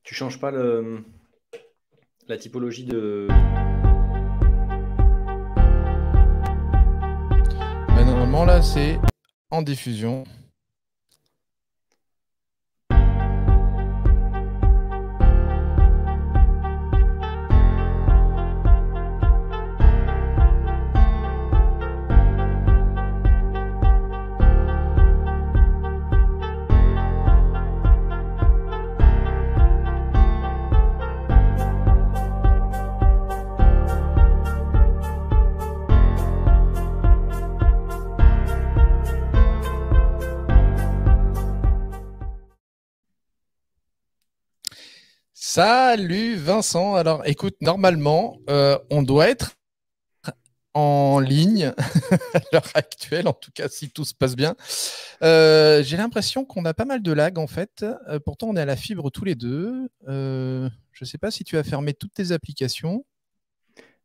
Tu changes pas la typologie de... Normalement, là, c'est en diffusion. Salut Vincent. Alors écoute, normalement, on doit être en ligne à l'heure actuelle, en tout cas si tout se passe bien. J'ai l'impression qu'on a pas mal de lag en fait. Pourtant, on est à la fibre tous les deux. Je ne sais pas si tu as fermé toutes tes applications.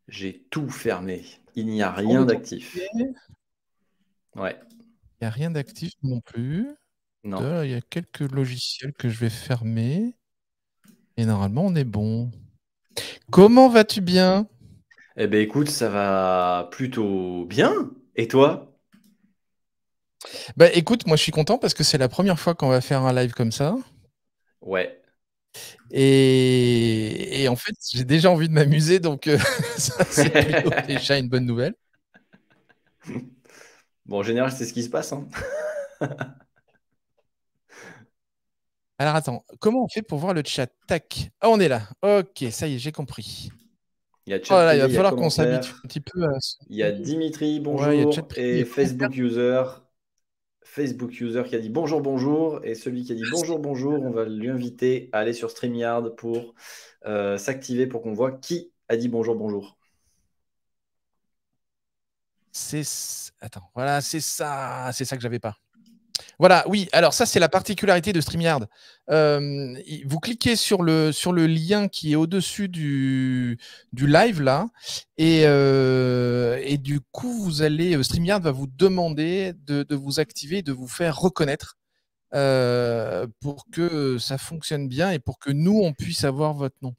J'ai tout fermé. Il n'y a Son rien de ton d'actif. côté, Ouais. il n'y a rien d'actif non plus. Non. Il y a quelques logiciels que je vais fermer. Et normalement, on est bon. Comment vas-tu bien? Eh ben écoute, ça va plutôt bien. Et toi? Bah écoute, moi je suis content parce que c'est la première fois qu'on va faire un live comme ça. Ouais. Et en fait, j'ai déjà envie de m'amuser, donc ça c'est plutôt déjà une bonne nouvelle. Bon, en général, c'est ce qui se passe, hein. Alors attends, comment on fait pour voir le chat? Tac. Ah, on est là. Ok, ça y est, j'ai compris. Il y a Oh chat là là, il privé, va il y a falloir qu'on s'habitue commentaires. un petit peu à ce... Il y a Dimitri, Ouais, il y a chat bonjour. privé, il y Et a commentaire. Facebook user. Facebook user qui a dit bonjour, bonjour. Et celui qui a dit bonjour, bonjour, on va lui inviter à aller sur StreamYard pour s'activer pour qu'on voit qui a dit bonjour, bonjour. Attends, voilà, c'est ça que j'avais pas. Voilà, oui, alors ça c'est la particularité de StreamYard. Vous cliquez sur le lien qui est au-dessus du live là, et du coup vous allez, StreamYard va vous demander de vous activer, de vous faire reconnaître pour que ça fonctionne bien et pour que nous on puisse avoir votre nom.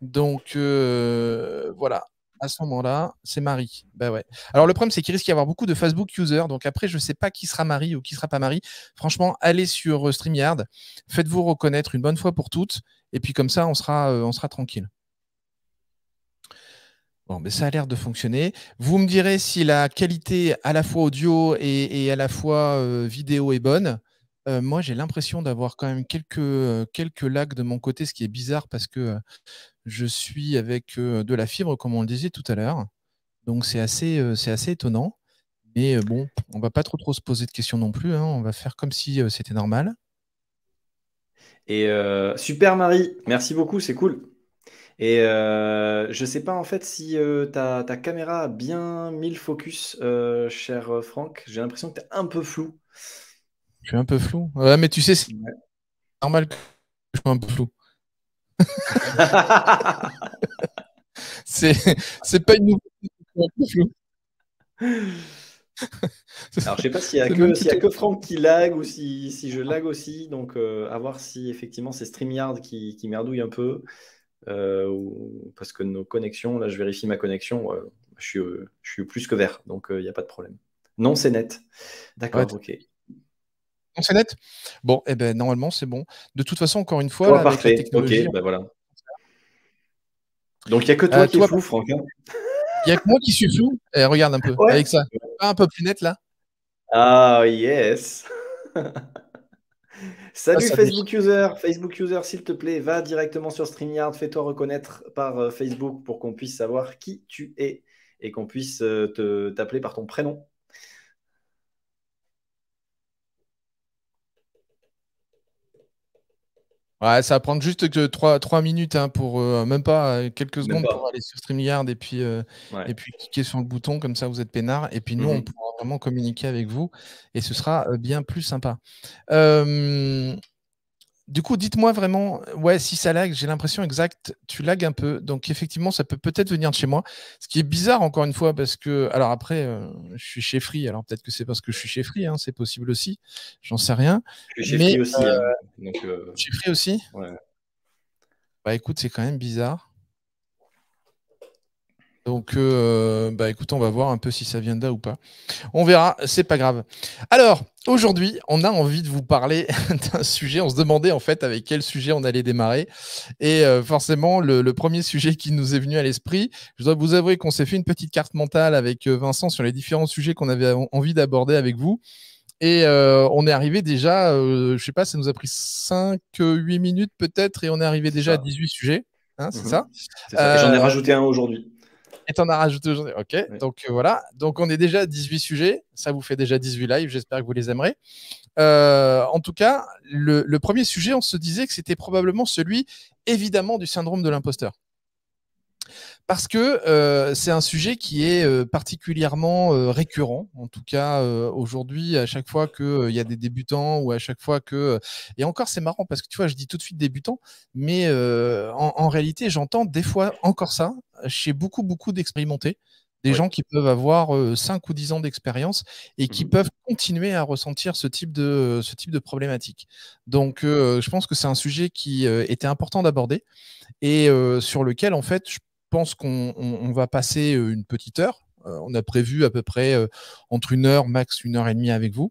Donc voilà. À ce moment-là, c'est Marie. Bah ouais. Alors le problème, c'est qu'il risque d'y avoir beaucoup de Facebook users. Donc après, je ne sais pas qui sera Marie ou qui sera pas Marie. Franchement, allez sur StreamYard, faites-vous reconnaître une bonne fois pour toutes, et puis comme ça, on sera tranquille. Bon, mais ça a l'air de fonctionner. Vous me direz si la qualité à la fois audio et à la fois vidéo est bonne. Moi, j'ai l'impression d'avoir quand même quelques lags de mon côté, ce qui est bizarre parce que je suis avec de la fibre, comme on le disait tout à l'heure. Donc, c'est assez étonnant. Mais bon, on va pas trop se poser de questions non plus, hein. On va faire comme si c'était normal. Et super Marie, merci beaucoup, c'est cool. Et je sais pas en fait si ta caméra a bien mis le focus, cher Franck. J'ai l'impression que tu es un peu flou. Je suis un peu flou. Ouais, mais tu sais, c'est Ouais. normal que je sois un peu flou. C'est pas une nouveauté que je sois un peu flou. Alors, je sais pas s'il y a C'est même s'il y a plutôt... que Franck qui lag ou si je lag aussi. Donc, à voir si effectivement c'est StreamYard qui merdouille un peu. Parce que nos connexions, là, je vérifie ma connexion. Je suis plus que vert. Donc, il n'y a pas de problème. Non, c'est net. Ouais, D'accord, ok. c'est net. Bon, eh ben, normalement, c'est bon. De toute façon, encore une fois, Toi, là, avec la parfait. Ok, technologie, ben voilà. Donc, il n'y a que toi qui es toi, flou, Franck, hein. il n'y a que moi qui suis flou. Eh, regarde un peu, Ouais. avec ça. Pas un peu plus net, là. Ah, yes. Ah, Salut ça bouge. Facebook user. Facebook user, s'il te plaît, va directement sur StreamYard, fais-toi reconnaître par Facebook pour qu'on puisse savoir qui tu es et qu'on puisse t'appeler par ton prénom. Ouais, ça va prendre juste que 3 minutes, hein, pour même pas quelques Même secondes pour pas. aller sur StreamYard Ouais. et puis cliquer sur le bouton, comme ça vous êtes peinard. Et puis nous, on Mhm. pourra vraiment communiquer avec vous et ce sera bien plus sympa. Euh, Du coup, dites-moi vraiment, ouais, si ça lag, j'ai l'impression exact, tu lags un peu. Donc, effectivement, ça peut peut-être venir de chez moi. Ce qui est bizarre, encore une fois, parce que, alors après, je suis chez Free. Alors, peut-être que c'est parce que je suis chez Free, hein, c'est possible aussi. J'en sais rien. Je suis chez Mais Free aussi, hein. Donc, chez Free aussi. ouais. Bah écoute, c'est quand même bizarre. Donc, bah écoute, on va voir un peu si ça vient de là ou pas. On verra, c'est pas grave. Alors, aujourd'hui, on a envie de vous parler d'un sujet. On se demandait en fait avec quel sujet on allait démarrer. Et forcément, le premier sujet qui nous est venu à l'esprit, je dois vous avouer qu'on s'est fait une petite carte mentale avec Vincent sur les différents sujets qu'on avait envie d'aborder avec vous. Et on est arrivé déjà, je sais pas, ça nous a pris 5-8 minutes peut-être, et on est arrivé déjà à 18 sujets. Hein, c'est ça. C'est ça. Et j'en ai rajouté un aujourd'hui. Et t'en as rajouté aujourd'hui. Ok, Oui. donc voilà. Donc on est déjà à 18 sujets. Ça vous fait déjà 18 lives. J'espère que vous les aimerez. En tout cas, le premier sujet, on se disait que c'était probablement celui, évidemment, du syndrome de l'imposteur. Parce que c'est un sujet qui est particulièrement récurrent. En tout cas, aujourd'hui, à chaque fois qu'il y a des débutants ou à chaque fois que... Et encore, c'est marrant parce que tu vois, je dis tout de suite débutants, mais en réalité, j'entends des fois encore ça chez beaucoup d'expérimentés. Des gens qui peuvent avoir 5 ou 10 ans d'expérience et qui peuvent continuer à ressentir ce type de problématique. Donc, je pense que c'est un sujet qui était important d'aborder et sur lequel, en fait, je pense qu'on va passer une petite heure. On a prévu à peu près entre 1 heure, max 1 heure et demie avec vous.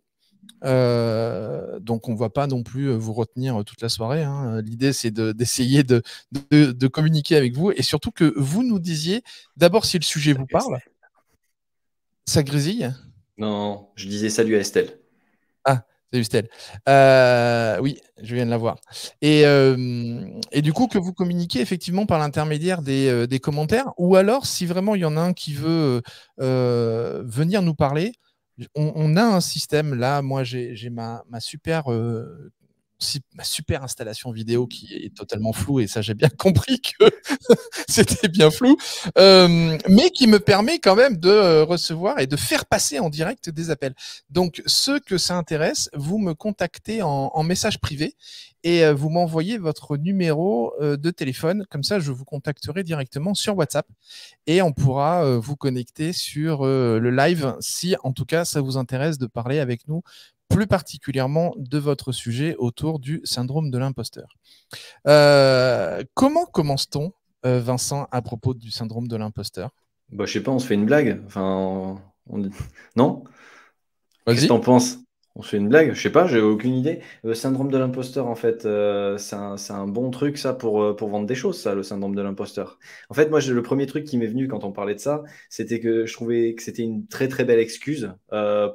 Donc on ne va pas non plus vous retenir toute la soirée. Hein. L'idée, c'est d'essayer de communiquer avec vous et surtout que vous nous disiez d'abord si le sujet vous parle. Ça grésille? Non, je disais salut à Estelle. Ah, salut Estelle. Oui, je viens de la voir. Et du coup, que vous communiquez effectivement par l'intermédiaire des commentaires, ou alors si vraiment il y en a un qui veut venir nous parler, on a un système là. Moi, j'ai ma super ma super installation vidéo qui est totalement floue, et ça j'ai bien compris que c'était bien flou, mais qui me permet quand même de recevoir et de faire passer en direct des appels. Donc ceux que ça intéresse, vous me contactez en message privé et vous m'envoyez votre numéro de téléphone, comme ça je vous contacterai directement sur WhatsApp et on pourra vous connecter sur le live si en tout cas ça vous intéresse de parler avec nous plus particulièrement de votre sujet autour du syndrome de l'imposteur. Comment commence-t-on, Vincent, à propos du syndrome de l'imposteur? Bah, je sais pas, on se fait une blague. Enfin, non? Qu'est-ce que Vas-y. t'en penses? On se fait une blague? Je sais pas, j'ai aucune idée. Le syndrome de l'imposteur, en fait, c'est un bon truc, ça, pour vendre des choses, ça, le syndrome de l'imposteur. En fait, moi, le premier truc qui m'est venu quand on parlait de ça, c'était que je trouvais que c'était une très, très belle excuse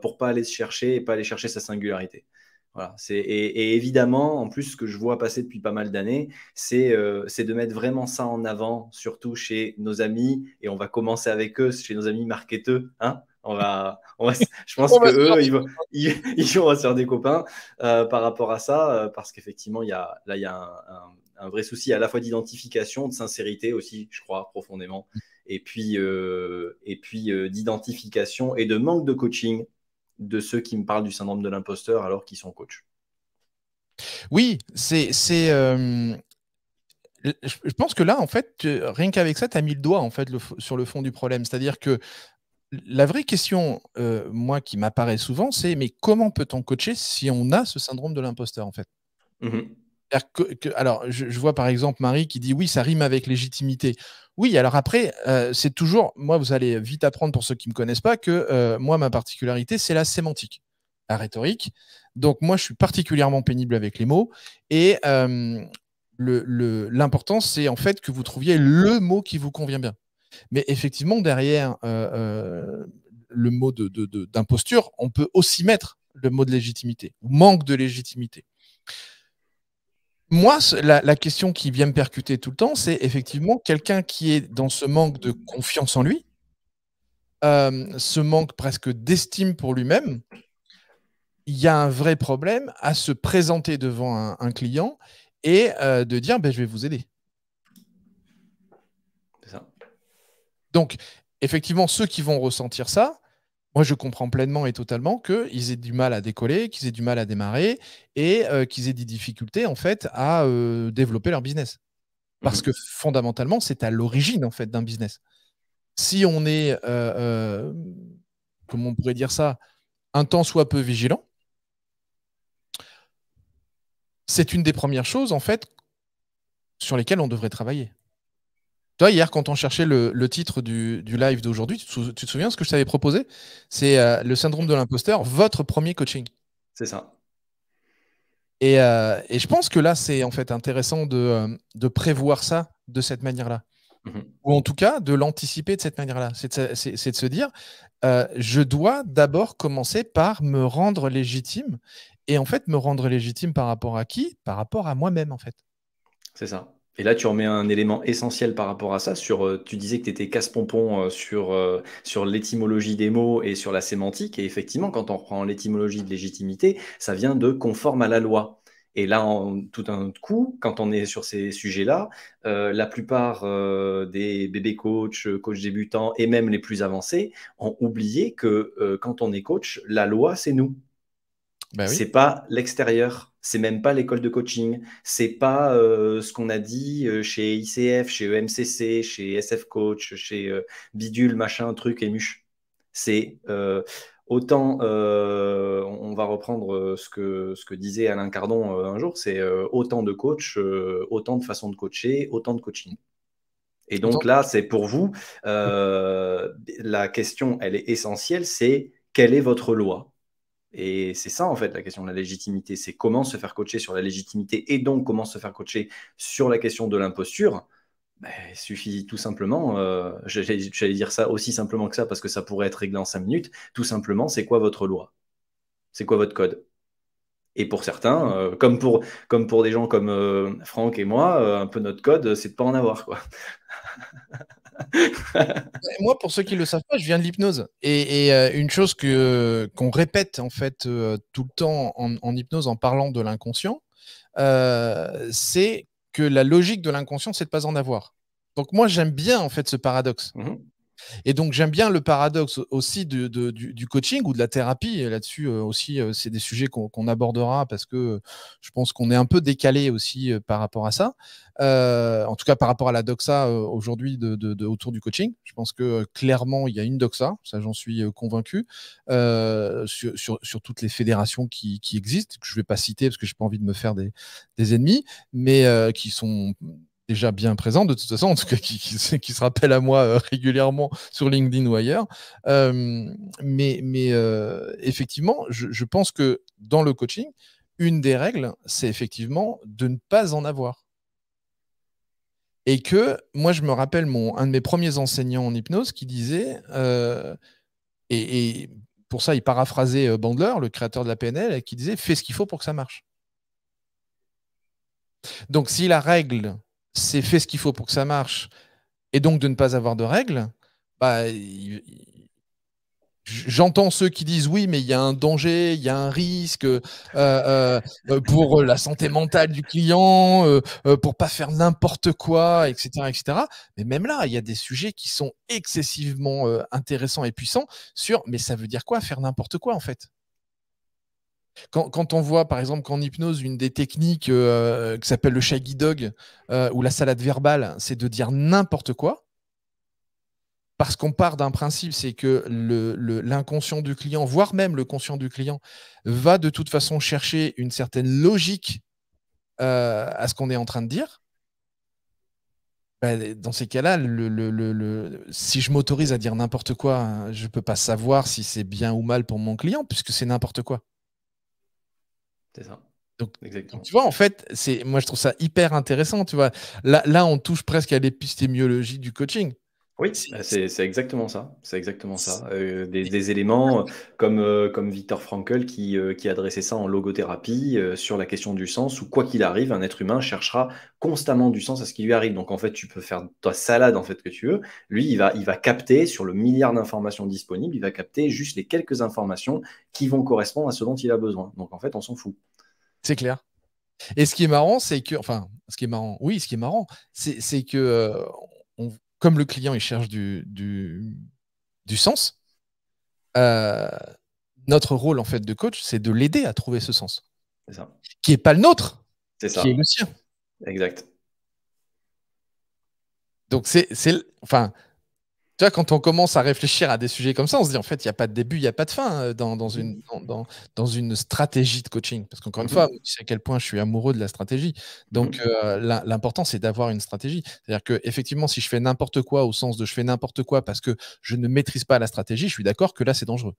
pour pas aller se chercher et pas aller chercher sa singularité. Voilà. Et évidemment, en plus, ce que je vois passer depuis pas mal d'années, c'est de mettre vraiment ça en avant, surtout chez nos amis, et on va commencer avec eux, chez nos amis marketeux, hein? Je pense On que va se faire eux, des- ils vont se faire des copains par rapport à ça, parce qu'effectivement, il y a un vrai souci à la fois d'identification, de sincérité aussi, je crois profondément, et puis d'identification et de manque de coaching de ceux qui me parlent du syndrome de l'imposteur alors qu'ils sont coachs. Oui, je pense que là, en fait, rien qu'avec ça, tu as mis le doigt en fait, sur le fond du problème. C'est-à-dire que la vraie question, moi, qui m'apparaît souvent, c'est mais comment peut-on coacher si on a ce syndrome de l'imposteur, en fait? Mhm. Alors, je vois par exemple Marie qui dit oui, ça rime avec légitimité. Oui, alors après, c'est toujours, moi, vous allez vite apprendre pour ceux qui ne me connaissent pas que moi, ma particularité, c'est la sémantique, la rhétorique. Donc, moi, je suis particulièrement pénible avec les mots et l'important, c'est en fait que vous trouviez le mot qui vous convient bien. Mais effectivement, derrière le mot d'imposture, on peut aussi mettre le mot de légitimité ou manque de légitimité. Moi, la question qui vient me percuter tout le temps, c'est effectivement quelqu'un qui est dans ce manque de confiance en lui, ce manque presque d'estime pour lui-même. Il y a un vrai problème à se présenter devant un client et de dire ben, je vais vous aider. C'est ça. Donc, effectivement, ceux qui vont ressentir ça, moi, je comprends pleinement et totalement qu'ils aient du mal à décoller, qu'ils aient du mal à démarrer et qu'ils aient des difficultés en fait à développer leur business. Parce que Mhm. fondamentalement, c'est à l'origine en fait d'un business. Si on est, comment on pourrait dire ça, un tant soit peu vigilant, c'est une des premières choses en fait sur lesquels on devrait travailler. Toi, hier, quand on cherchait le titre du live d'aujourd'hui, tu te souviens ce que je t'avais proposé? C'est le syndrome de l'imposteur, votre premier coaching. C'est ça. Et je pense que là, c'est en fait intéressant de prévoir ça de cette manière-là. Ou en tout cas, de l'anticiper de cette manière-là. C'est de se dire, je dois d'abord commencer par me rendre légitime. Et en fait, me rendre légitime par rapport à qui? Par rapport à moi-même, en fait. C'est ça. Et là, tu remets un élément essentiel par rapport à ça. Tu disais que tu étais casse-pompon sur l'étymologie des mots et sur la sémantique. Et effectivement, quand on reprend l'étymologie de légitimité, ça vient de conforme à la loi. Et là, tout un coup, quand on est sur ces sujets-là, la plupart des bébés coachs, coachs débutants et même les plus avancés ont oublié que quand on est coach, la loi, c'est nous. Ben oui. C'est pas l'extérieur, c'est même pas l'école de coaching, c'est pas ce qu'on a dit chez ICF, chez EMCC, chez SF Coach, chez Bidule, machin, truc, émuche. C'est autant, on va reprendre ce que disait Alain Cardon un jour, c'est autant de coachs, autant de façons de coacher, autant de coaching. Et donc là, c'est pour vous, la question, elle est essentielle, c'est quelle est votre loi? Et c'est ça, en fait, la question de la légitimité. C'est comment se faire coacher sur la légitimité et donc comment se faire coacher sur la question de l'imposture. Ben, il suffit tout simplement, j'allais dire ça aussi simplement que ça parce que ça pourrait être réglé en 5 minutes. Tout simplement, c'est quoi votre loi? C'est quoi votre code? Et pour certains, comme pour des gens comme Franck et moi, un peu notre code, c'est de pas en avoir, quoi. Moi, pour ceux qui ne le savent pas, je viens de l'hypnose. Et une chose qu'on répète en fait tout le temps en hypnose en parlant de l'inconscient, c'est que la logique de l'inconscient, c'est de pas en avoir. Donc moi, j'aime bien en fait ce paradoxe. Et donc, j'aime bien le paradoxe aussi du coaching ou de la thérapie. Et là-dessus aussi, c'est des sujets qu'on abordera parce que je pense qu'on est un peu décalé aussi par rapport à ça. En tout cas, par rapport à la doxa aujourd'hui autour du coaching. Je pense que clairement, il y a une doxa, ça j'en suis convaincu, sur toutes les fédérations qui existent, que je ne vais pas citer parce que je n'ai pas envie de me faire des ennemis, mais qui sont déjà bien présent de toute façon, en tout cas qui se rappelle à moi régulièrement sur LinkedIn ou ailleurs. Mais effectivement, je pense que dans le coaching, une des règles, c'est effectivement de ne pas en avoir. Et que moi, je me rappelle un de mes premiers enseignants en hypnose qui disait, et pour ça, il paraphrasait Bandler, le créateur de la PNL, qui disait « fais ce qu'il faut pour que ça marche ». Donc, si la règle, c'est fait ce qu'il faut pour que ça marche, et donc de ne pas avoir de règles, bah, j'entends ceux qui disent oui, mais il y a un danger, il y a un risque pour la santé mentale du client, pour pas faire n'importe quoi, etc., etc. Mais même là, il y a des sujets qui sont excessivement intéressants et puissants sur, mais ça veut dire quoi faire n'importe quoi en fait? Quand on voit, par exemple, qu'en hypnose, une des techniques qui s'appelle le Shaggy Dog ou la salade verbale, c'est de dire n'importe quoi, parce qu'on part d'un principe, c'est que l'inconscient du client, voire même le conscient du client, va de toute façon chercher une certaine logique à ce qu'on est en train de dire. Dans ces cas-là, si je m'autorise à dire n'importe quoi, hein, je ne peux pas savoir si c'est bien ou mal pour mon client, puisque c'est n'importe quoi. C'est ça. Donc, Exactement. tu vois, en fait, moi, je trouve ça hyper intéressant. Tu vois. Là, on touche presque à l'épistémiologie du coaching. Oui, c'est exactement ça. C'est exactement ça. Des éléments comme Viktor Frankl qui adressait ça en logothérapie sur la question du sens, où quoi qu'il arrive, un être humain cherchera constamment du sens à ce qui lui arrive. Donc en fait, tu peux faire ta salade en fait que tu veux. Lui, il va capter sur le milliard d'informations disponibles, il va capter juste les quelques informations qui vont correspondre à ce dont il a besoin. Donc en fait, on s'en fout. C'est clair. Et ce qui est marrant, c'est que, enfin, ce qui est marrant, oui, ce qui est marrant, c'est que comme le client il cherche du sens, notre rôle en fait de coach, c'est de l'aider à trouver ce sens, C'est ça. qui n'est pas le nôtre, C'est qui est ça. le sien. Exact. Donc enfin, Tu vois, quand on commence à réfléchir à des sujets comme ça, on se dit en fait, il n'y a pas de début, il n'y a pas de fin dans une stratégie de coaching. Parce qu'encore une fois, Mhm. tu sais à quel point je suis amoureux de la stratégie. Donc, Mhm. l'important, c'est d'avoir une stratégie. C'est-à-dire qu'effectivement, si je fais n'importe quoi au sens de je fais n'importe quoi parce que je ne maîtrise pas la stratégie, je suis d'accord que là, c'est dangereux.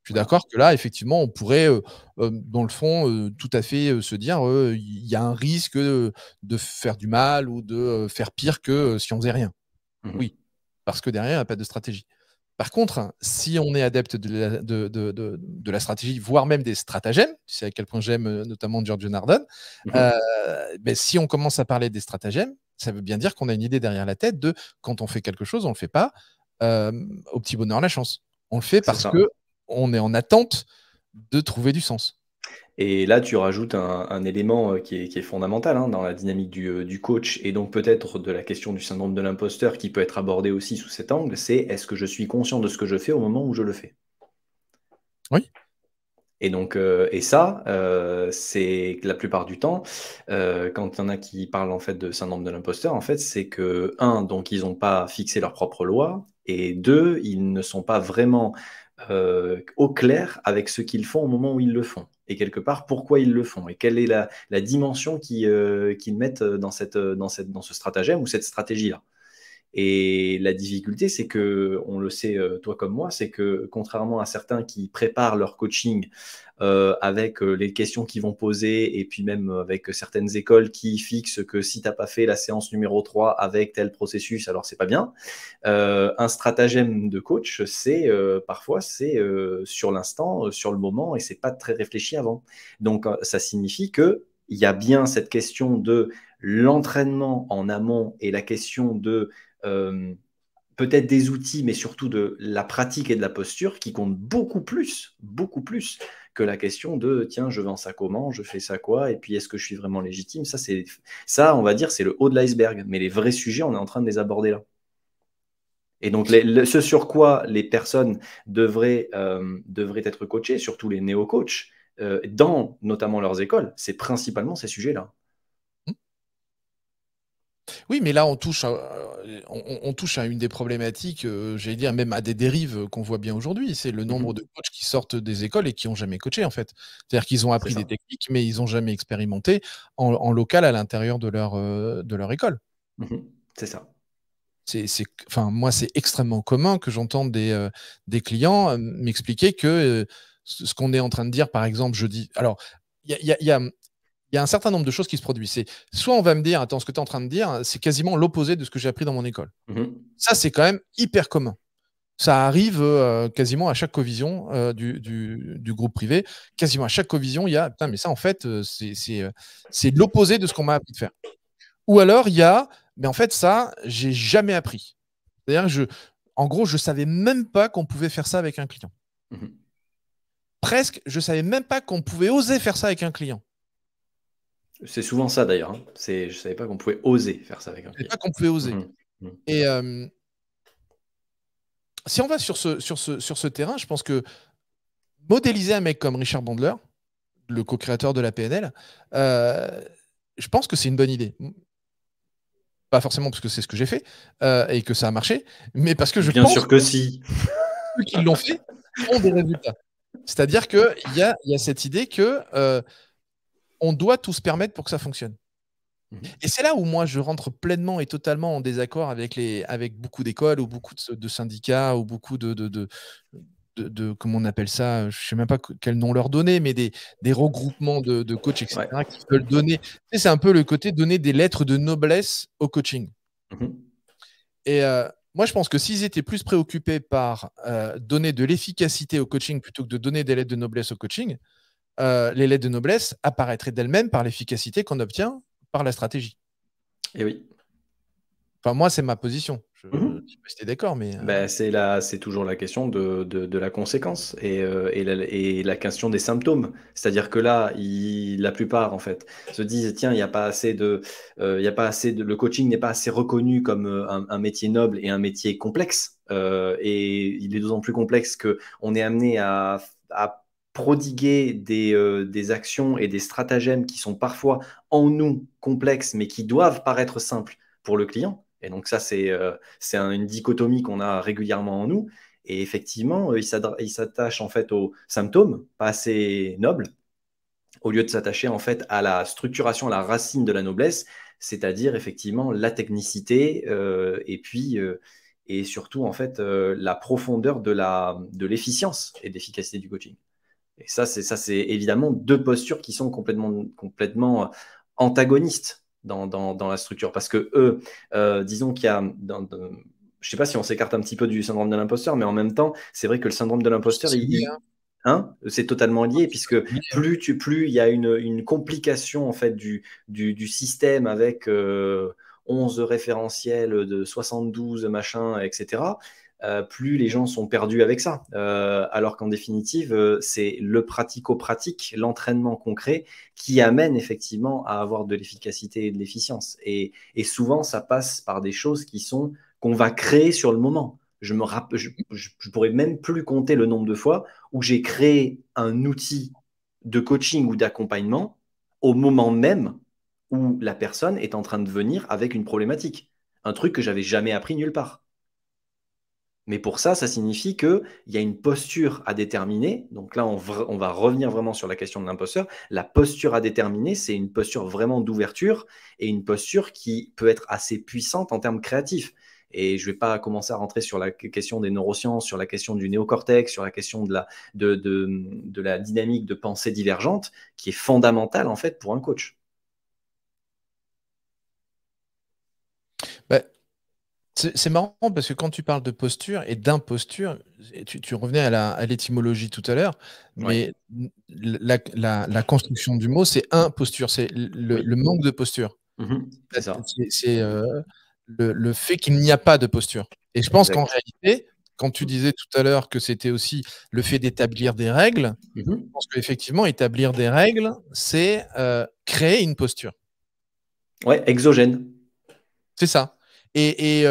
Je suis Ouais. d'accord que là, effectivement, on pourrait, dans le fond, tout à fait se dire il y a un risque de faire du mal ou de faire pire que si on faisait rien. Mhm. Oui, parce que derrière, il n'y a pas de stratégie. Par contre, si on est adepte de la stratégie, voire même des stratagèmes, tu sais à quel point j'aime notamment Giorgio Nardone, Mhm. ben, si on commence à parler des stratagèmes, ça veut bien dire qu'on a une idée derrière la tête de quand on fait quelque chose, on ne le fait pas euh, au petit bonheur la chance. On le fait C'est parce ça. que on est en attente de trouver du sens. Et là, tu rajoutes un élément qui est fondamental hein, dans la dynamique du coach et donc peut-être de la question du syndrome de l'imposteur qui peut être abordée aussi sous cet angle, c'est est-ce que je suis conscient de ce que je fais au moment où je le fais? Oui. Et donc, ça, c'est que la plupart du temps, quand il y en a qui parlent en fait de syndrome de l'imposteur, en fait, c'est que un, donc ils n'ont pas fixé leurs propres lois, et deux, ils ne sont pas vraiment au clair avec ce qu'ils font au moment où ils le font. Et quelque part, pourquoi ils le font et quelle est la dimension qu'ils mettent dans ce stratagème ou cette stratégie-là. Et la difficulté, c'est que, on le sait, toi comme moi, c'est que contrairement à certains qui préparent leur coaching avec les questions qu'ils vont poser et puis même avec certaines écoles qui fixent que si tu n'as pas fait la séance numéro 3 avec tel processus, alors c'est pas bien. Un stratagème de coach, c'est parfois c'est sur l'instant, sur le moment et c'est pas très réfléchi avant. Donc ça signifie que il y a bien cette question de l'entraînement en amont et la question de euh, peut-être des outils, mais surtout de la pratique et de la posture qui comptent beaucoup plus que la question de tiens, je vends ça comment, je fais ça quoi, et puis est-ce que je suis vraiment légitime. Ça, on va dire, c'est le haut de l'iceberg. Mais les vrais sujets, on est en train de les aborder là. Et donc, ce sur quoi les personnes devraient être coachées, surtout les néo-coachs, dans notamment leurs écoles, c'est principalement ces sujets-là. Oui, mais là, on touche à une des problématiques, j'allais dire même à des dérives qu'on voit bien aujourd'hui. C'est le nombre Mhm. de coachs qui sortent des écoles et qui n'ont jamais coaché, en fait. C'est-à-dire qu'ils ont C'est appris des ça. techniques, mais ils n'ont jamais expérimenté en local à l'intérieur de leur école. Mhm. C'est ça. Enfin, moi, c'est extrêmement commun que j'entende des clients m'expliquer que ce qu'on est en train de dire, par exemple, je dis. Alors, il y a, il y a- il y a- il y a un certain nombre de choses qui se produisent. C'est soit on va me dire, attends, ce que tu es en train de dire, c'est quasiment l'opposé de ce que j'ai appris dans mon école. Mhm. Ça, c'est quand même hyper commun. Ça arrive quasiment à chaque covision du groupe privé. Quasiment à chaque covision, il y a, putain, mais ça, en fait, c'est l'opposé de ce qu'on m'a appris de faire. Ou alors, il y a, mais en fait, ça, j'ai jamais appris. C'est-à-dire, en gros, je savais même pas qu'on pouvait faire ça avec un client. Mhm. Presque, je savais même pas qu'on pouvait oser faire ça avec un client. C'est souvent ça d'ailleurs, hein. Je savais pas qu'on pouvait oser faire ça avec un Je savais client. pas qu'on pouvait oser. Mhm. Mhm. Et si on va sur ce terrain, je pense que modéliser un mec comme Richard Bandler, le co-créateur de la PNL, euh, je pense que c'est une bonne idée. Pas forcément parce que c'est ce que j'ai fait et que ça a marché, mais parce que je Bien pense sûr que si. que ceux qui l'ont fait ont des résultats. C'est-à-dire qu'il y a cette idée que on doit tout se permettre pour que ça fonctionne. Mhm. Et c'est là où moi je rentre pleinement et totalement en désaccord avec beaucoup d'écoles ou beaucoup de syndicats ou beaucoup comment on appelle ça, je ne sais même pas quel nom leur donner, mais des regroupements de coachs, Ouais. etc., qui veulent donner. Tu sais, c'est un peu le côté donner des lettres de noblesse au coaching. Mhm. Et moi, je pense que s'ils étaient plus préoccupés par donner de l'efficacité au coaching plutôt que de donner des lettres de noblesse au coaching, les lettres de noblesse apparaîtraient d'elles-mêmes par l'efficacité qu'on obtient par la stratégie. Et oui. Enfin, moi, c'est ma position. Je ne Mhm. sais pas si tu es d'accord, mais Ben, c'est toujours la question de la conséquence et la question des symptômes. C'est-à-dire que là, la plupart, en fait, se disent, tiens, il y a pas assez de, le coaching n'est pas assez reconnu comme un métier noble et un métier complexe. Et il est d'autant plus complexe qu'on est amené à prodiguer des actions et des stratagèmes qui sont parfois en nous complexes, mais qui doivent paraître simples pour le client. Et donc ça, c'est une dichotomie qu'on a régulièrement en nous. Et effectivement, il s'attache en fait aux symptômes, pas assez nobles, au lieu de s'attacher en fait à la structuration, à la racine de la noblesse, c'est-à-dire effectivement la technicité et surtout en fait la profondeur de l'efficience et de l'efficacité du coaching. Et ça, c'est évidemment deux postures qui sont complètement antagonistes dans la structure. Parce que eux, disons qu'il y a. Je ne sais pas si on s'écarte un petit peu du syndrome de l'imposteur, mais en même temps, c'est vrai que le syndrome de l'imposteur, C'est lié, hein. Hein, c'est totalement lié, puisque C'est lié, hein. plus il y a une complication en fait du système avec 11 référentiels de 72 machins, etc., plus les gens sont perdus avec ça. Alors qu'en définitive, c'est le pratico-pratique, l'entraînement concret qui amène effectivement à avoir de l'efficacité et de l'efficience. Et souvent, ça passe par des choses qu'on va créer sur le moment. Je pourrais même plus compter le nombre de fois où j'ai créé un outil de coaching ou d'accompagnement au moment même où la personne est en train de venir avec une problématique. Un truc que j'avais jamais appris nulle part. Mais pour ça, ça signifie qu'il y a une posture à déterminer. Donc là, on va revenir vraiment sur la question de l'imposteur. La posture à déterminer, c'est une posture vraiment d'ouverture et une posture qui peut être assez puissante en termes créatifs. Et je ne vais pas commencer à rentrer sur la question des neurosciences, sur la question du néocortex, sur la question de la dynamique de pensée divergente, qui est fondamentale en fait pour un coach. Bah, c'est marrant parce que quand tu parles de posture et d'imposture, tu revenais à l'étymologie tout à l'heure, Ouais. mais la construction du mot, c'est imposture, c'est Oui. le manque de posture. C'est ça. C'est le fait qu'il n'y a pas de posture. Et je pense qu'en Exact. réalité, quand tu disais tout à l'heure que c'était aussi le fait d'établir des règles, je pense qu'effectivement, établir des règles, c'est créer une posture. Ouais, exogène. C'est ça. Et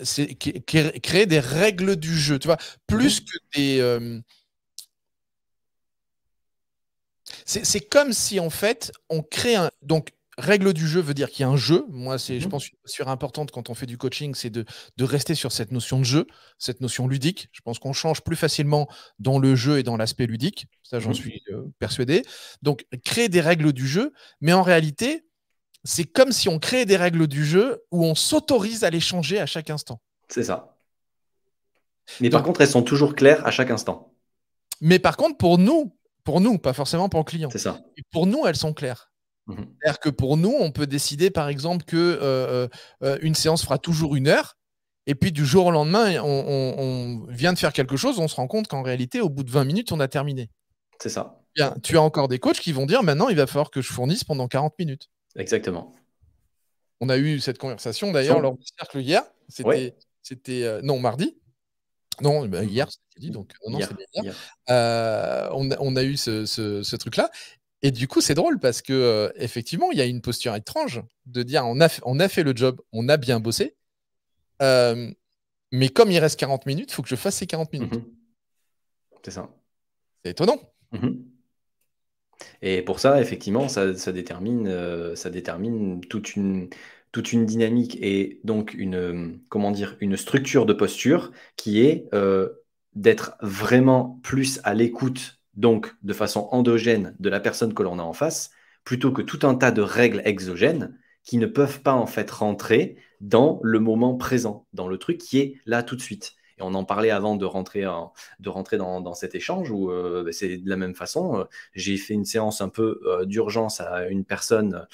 c'est créer des règles du jeu, tu vois, plus que des. C'est comme si en fait on crée un. Donc, règle du jeu veut dire qu'il y a un jeu. Moi, je pense, une posture importante quand on fait du coaching, c'est de rester sur cette notion de jeu, cette notion ludique. Je pense qu'on change plus facilement dans le jeu et dans l'aspect ludique. Ça, j'en suis persuadé. Donc, créer des règles du jeu, mais en réalité, c'est comme si on créait des règles du jeu où on s'autorise à les changer à chaque instant. C'est ça. Mais par Donc, contre, elles sont toujours claires à chaque instant. mais par contre, pour nous, pas forcément pour le client, C'est ça. et pour nous, elles sont claires. C'est-à-dire que pour nous, on peut décider, par exemple, que une séance fera toujours 1 heure, et puis du jour au lendemain, on vient de faire quelque chose, on se rend compte qu'en réalité, au bout de 20 minutes, on a terminé. C'est ça. Bien, tu as encore des coachs qui vont dire maintenant, il va falloir que je fournisse pendant 40 minutes. Exactement. On a eu cette conversation d'ailleurs lors du cercle hier. Ouais. C'était non, mardi. Non, hier, c'était dit, donc non, c'est bien hier. On a eu ce truc-là. Et du coup, c'est drôle parce que effectivement, il y a une posture étrange de dire on a fait le job, on a bien bossé, mais comme il reste 40 minutes, il faut que je fasse ces 40 minutes. C'est ça. C'est étonnant. Et pour ça, effectivement, ça détermine toute une dynamique et donc une structure de posture qui est d'être vraiment plus à l'écoute, donc de façon endogène de la personne que l'on a en face, plutôt que tout un tas de règles exogènes qui ne peuvent pas en fait rentrer dans le moment présent, dans le truc qui est là tout de suite. Et on en parlait avant de rentrer dans cet échange où c'est de la même façon. J'ai fait une séance un peu d'urgence à une personne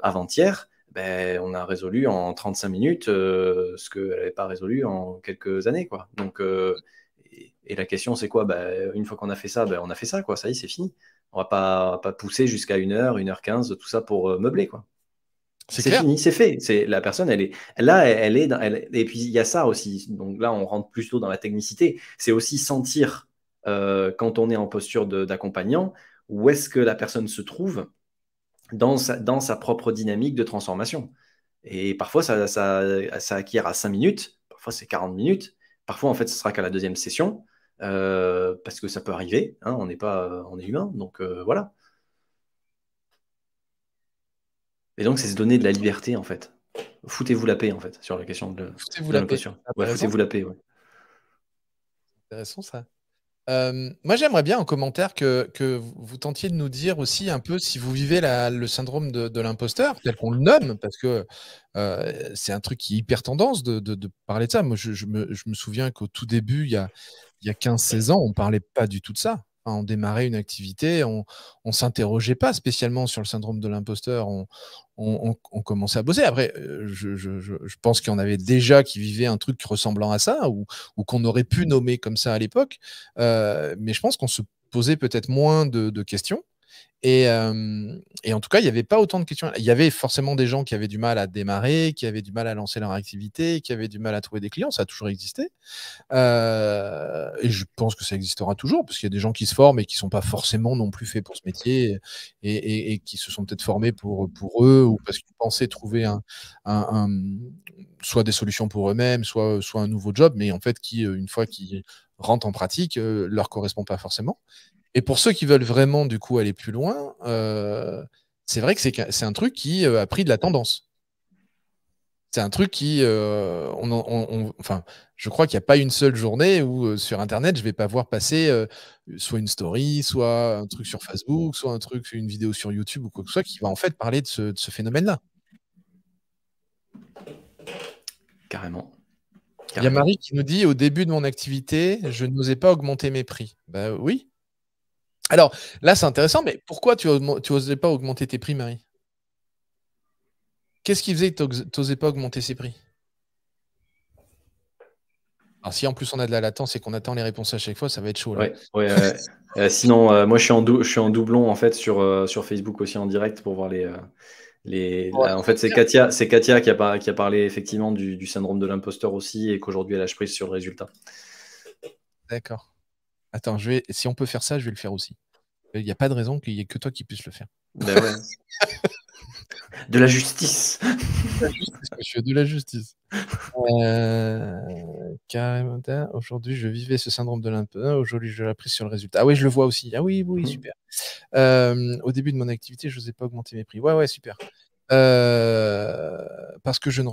avant-hier. Ben, on a résolu en 35 minutes ce qu'elle n'avait pas résolu en quelques années, quoi. Donc, et la question, c'est quoi? Ben, une fois qu'on a fait ça, ben, on a fait ça, quoi. Ça y est, c'est fini. On va pas pousser jusqu'à 1 heure, 1h15, tout ça pour meubler, quoi. C'est clair. fini, c'est fait. La personne, elle est là, et puis il y a ça aussi. Donc là, on rentre plutôt dans la technicité. C'est aussi sentir quand on est en posture d'accompagnant, où est-ce que la personne se trouve dans sa propre dynamique de transformation. Et parfois, ça acquiert à 5 minutes, parfois c'est 40 minutes, parfois en fait, ce sera qu'à la deuxième session, parce que ça peut arriver. Hein, on est humain, donc voilà. Et donc, c'est se donner de la liberté, en fait. foutez-vous la paix, en fait, sur la question de Foutez-vous la paix. l'imposture. C'est Ouais, intéressant, foutez-vous la paix, ouais. intéressant ça. Moi, j'aimerais bien en commentaire que vous tentiez de nous dire aussi un peu si vous vivez le syndrome de l'imposteur, tel qu'on le nomme, parce que c'est un truc qui est hyper tendance de parler de ça. Moi, je me souviens qu'au tout début, il y a 15-16 ans, on ne parlait pas du tout de ça. Enfin, on démarrait une activité, on ne s'interrogeait pas spécialement sur le syndrome de l'imposteur. On commençait à bosser. Après, je pense qu'il y en avait déjà qui vivaient un truc ressemblant à ça, ou qu'on aurait pu nommer comme ça à l'époque. Mais je pense qu'on se posait peut-être moins de questions. Et en tout cas, il n'y avait pas autant de questions. Il y avait forcément des gens qui avaient du mal à démarrer, qui avaient du mal à lancer leur activité, qui avaient du mal à trouver des clients. Ça a toujours existé. Et je pense que ça existera toujours, parce qu'il y a des gens qui se forment et qui ne sont pas forcément non plus faits pour ce métier, et qui se sont peut-être formés pour eux, ou parce qu'ils pensaient trouver soit des solutions pour eux-mêmes, soit un nouveau job, mais en fait, qui, une fois qu'ils rentrent en pratique, leur correspond pas forcément. Et pour ceux qui veulent vraiment, du coup, aller plus loin, c'est vrai que c'est un truc qui a pris de la tendance. C'est un truc qui, enfin, je crois qu'il n'y a pas une seule journée où sur Internet, je vais pas voir passer soit une story, soit un truc sur Facebook, soit un truc, une vidéo sur YouTube ou quoi que ce soit, qui va en fait parler de ce phénomène-là. Carrément. Il y a Marie qui nous dit, au début de mon activité, je n'osais pas augmenter mes prix. Ben oui. Alors là, c'est intéressant, mais pourquoi tu n'osais pas augmenter tes prix, Marie? Qu'est-ce qui faisait que tu n'osais pas augmenter ses prix? Alors, si en plus on a de la latence et qu'on attend les réponses à chaque fois, ça va être chaud là. Ouais. Sinon, moi je suis en doublon en fait sur Facebook aussi en direct pour voir en fait, c'est Katia qui a parlé effectivement du syndrome de l'imposteur aussi, et qu'aujourd'hui elle lâche prise sur le résultat. D'accord. Attends, si on peut faire ça, je vais le faire aussi. Il n'y a pas de raison qu'il n'y ait que toi qui puisse le faire. Ben ouais. De la justice. Monsieur de la justice. Carrément. Aujourd'hui, je vivais ce syndrome de l'imposteur. Aujourd'hui, je l'ai pris sur le résultat. Ah oui, je le vois aussi. Ah oui, super. Au début de mon activité, je n'osais pas augmenter mes prix. Ouais, super. Parce que je ne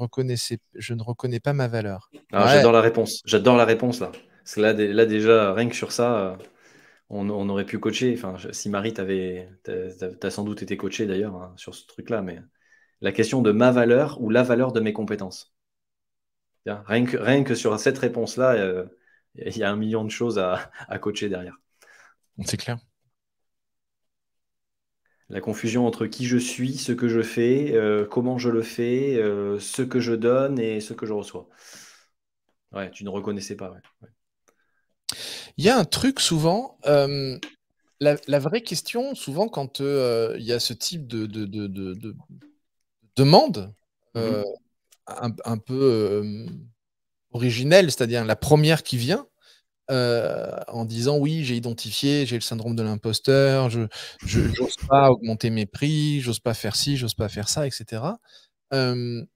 reconnais pas ma valeur. Alors, Ouais. j'adore la réponse. J'adore la réponse là. Parce que là déjà, rien que sur ça, on aurait pu coacher. Enfin, si Marie, t'as sans doute été coaché d'ailleurs hein, sur ce truc-là, mais la question de ma valeur ou la valeur de mes compétences. Rien que sur cette réponse-là, il y a 1 million de choses à coacher derrière. C'est clair. La confusion entre qui je suis, ce que je fais, comment je le fais, ce que je donne et ce que je reçois. Ouais, tu ne reconnaissais pas. Ouais. Il y a un truc souvent, la vraie question, souvent, quand il y a ce type de demande un peu originelle, c'est-à-dire la première qui vient, en disant oui, j'ai identifié, j'ai le syndrome de l'imposteur, je n'ose pas augmenter mes prix, j'ose pas faire ci, j'ose pas faire ça, etc. Il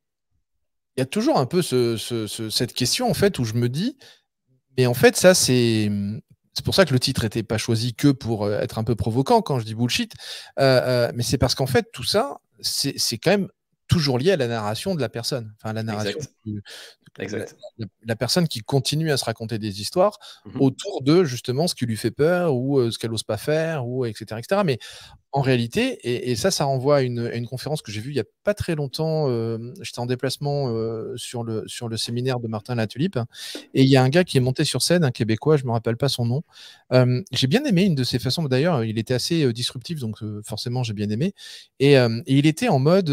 y a toujours un peu cette question en fait où je me dis, mais en fait ça c'est pour ça que le titre n'était pas choisi que pour être un peu provoquant quand je dis bullshit, mais c'est parce qu'en fait tout ça c'est quand même toujours lié à la narration de la personne, enfin la narration Exact. la personne qui continue à se raconter des histoires autour de justement ce qui lui fait peur ou ce qu'elle n'ose pas faire, ou etc., etc. Mais en réalité, et ça renvoie à une conférence que j'ai vue il n'y a pas très longtemps. J'étais en déplacement sur le séminaire de Martin Latulippe, et il y a un gars qui est monté sur scène, un Québécois, je ne me rappelle pas son nom. J'ai bien aimé une de ses façons, d'ailleurs, il était assez disruptif, donc forcément j'ai bien aimé. Et il était en mode,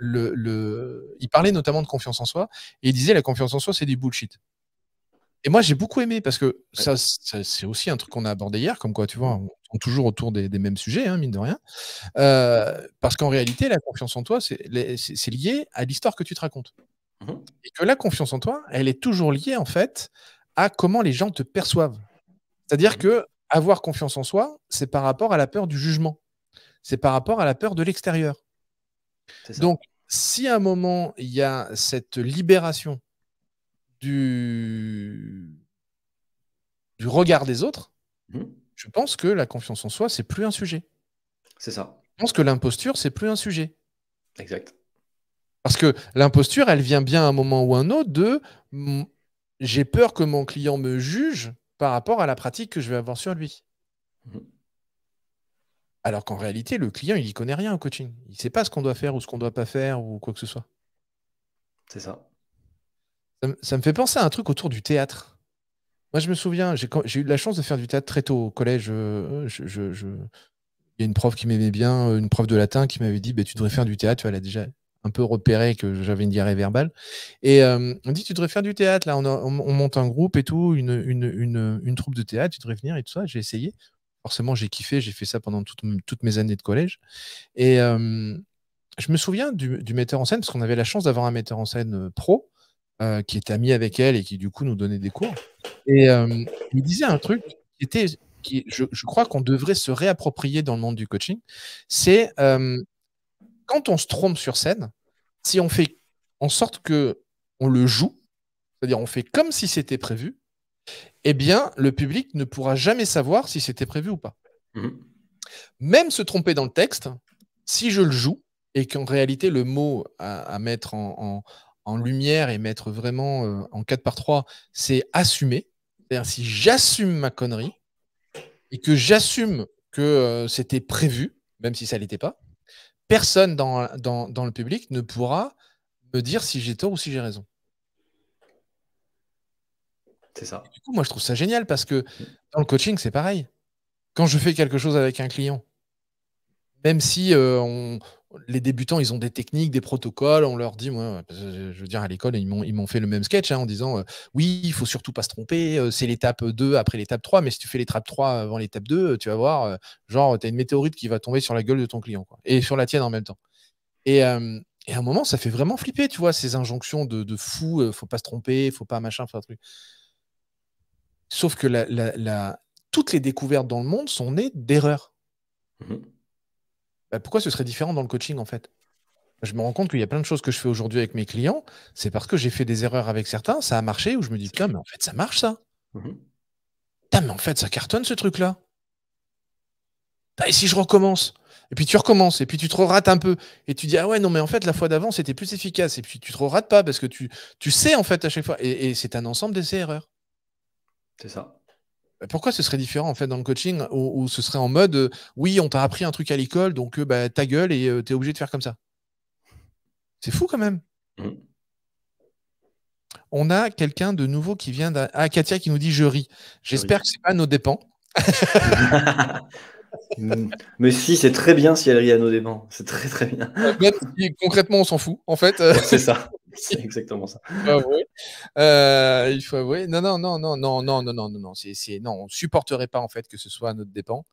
il parlait notamment de confiance en soi, et il disait la confiance en soi, c'est du bullshit. Et moi, j'ai beaucoup aimé parce que ça c'est aussi un truc qu'on a abordé hier, comme quoi, tu vois, on tourne toujours autour des mêmes sujets, hein, mine de rien. Parce qu'en réalité, la confiance en toi, c'est lié à l'histoire que tu te racontes. Et que la confiance en toi, elle est toujours liée, en fait, à comment les gens te perçoivent. C'est-à-dire que avoir confiance en soi, c'est par rapport à la peur du jugement. C'est par rapport à la peur de l'extérieur. Donc, si à un moment, il y a cette libération du regard des autres, je pense que la confiance en soi, c'est plus un sujet. C'est ça. Je pense que l'imposture, c'est plus un sujet. Exact. Parce que l'imposture, elle vient bien à un moment ou un autre de j'ai peur que mon client me juge par rapport à la pratique que je vais avoir sur lui. Mhm. Alors qu'en réalité, le client, il n'y connaît rien au coaching. Il ne sait pas ce qu'on doit faire ou ce qu'on ne doit pas faire ou quoi que ce soit. C'est ça. Ça me fait penser à un truc autour du théâtre. Moi, je me souviens, j'ai eu de la chance de faire du théâtre très tôt au collège. Il y a une prof qui m'aimait bien, une prof de latin qui m'avait dit bah, tu devrais faire du théâtre. Tu vois, elle a déjà un peu repéré que j'avais une diarrhée verbale. Et on dit tu devrais faire du théâtre. Là, on monte un groupe et tout, une troupe de théâtre. Tu devrais venir et tout ça. J'ai essayé. Forcément, j'ai kiffé. J'ai fait ça pendant toutes mes années de collège. Et je me souviens du metteur en scène, parce qu'on avait la chance d'avoir un metteur en scène pro qui était ami avec elle et qui, du coup, nous donnait des cours. Et il disait un truc je crois qu'on devrait se réapproprier dans le monde du coaching. C'est quand on se trompe sur scène, si on fait en sorte que on le joue, c'est-à-dire on fait comme si c'était prévu, eh bien, le public ne pourra jamais savoir si c'était prévu ou pas. Mhm. Même se tromper dans le texte, si je le joue et qu'en réalité le mot à mettre en lumière et mettre vraiment en 4 par 3, c'est assumer. C'est-à-dire si j'assume ma connerie et que j'assume que c'était prévu, même si ça ne l'était pas, personne dans le public ne pourra me dire si j'ai tort ou si j'ai raison. C'est ça. Du coup, moi, je trouve ça génial parce que dans le coaching, c'est pareil. Quand je fais quelque chose avec un client, même si les débutants, ils ont des techniques, des protocoles, on leur dit, moi, je veux dire, à l'école, ils m'ont fait le même sketch en disant, oui, il faut surtout pas se tromper, c'est l'étape 2 après l'étape 3, mais si tu fais l'étape 3 avant l'étape 2, tu vas voir, genre, tu as une météorite qui va tomber sur la gueule de ton client, quoi, et sur la tienne en même temps. Et à un moment, ça fait vraiment flipper, tu vois, ces injonctions de fou, faut pas se tromper, faut pas machin, faut un truc. Sauf que toutes les découvertes dans le monde sont nées d'erreurs. Mhm. Bah, pourquoi ce serait différent dans le coaching, en fait? Je me rends compte qu'il y a plein de choses que je fais aujourd'hui avec mes clients, c'est parce que j'ai fait des erreurs avec certains, ça a marché, où je me dis, putain, mais en fait, ça marche, ça. Mhm. Putain, mais en fait, ça cartonne, ce truc-là. Et si je recommence? Et puis tu recommences, et puis tu te rates un peu, et tu dis, ah ouais, non, mais en fait, la fois d'avant, c'était plus efficace, et puis tu te rates pas, parce que tu sais, en fait, à chaque fois, et c'est un ensemble d'essais-erreurs. C'est ça. Pourquoi ce serait différent, en fait, dans le coaching, où ce serait en mode, oui, on t'a appris un truc à l'école, donc bah, ta gueule, et t'es obligé de faire comme ça. C'est fou, quand même. Mhm. On a quelqu'un de nouveau qui vient Ah, Katia qui nous dit je ris. Je J'espère que ris. c'est pas à nos dépens. Mais si, c'est très bien si elle rit à nos dépens. C'est très très bien. Même si concrètement on s'en fout, en fait. C'est ça. C'est exactement ça. Il faut avouer. Il faut avouer. Non, non, non, non, non, non, non, non, non, non. Non, on supporterait pas en fait que ce soit à notre dépens.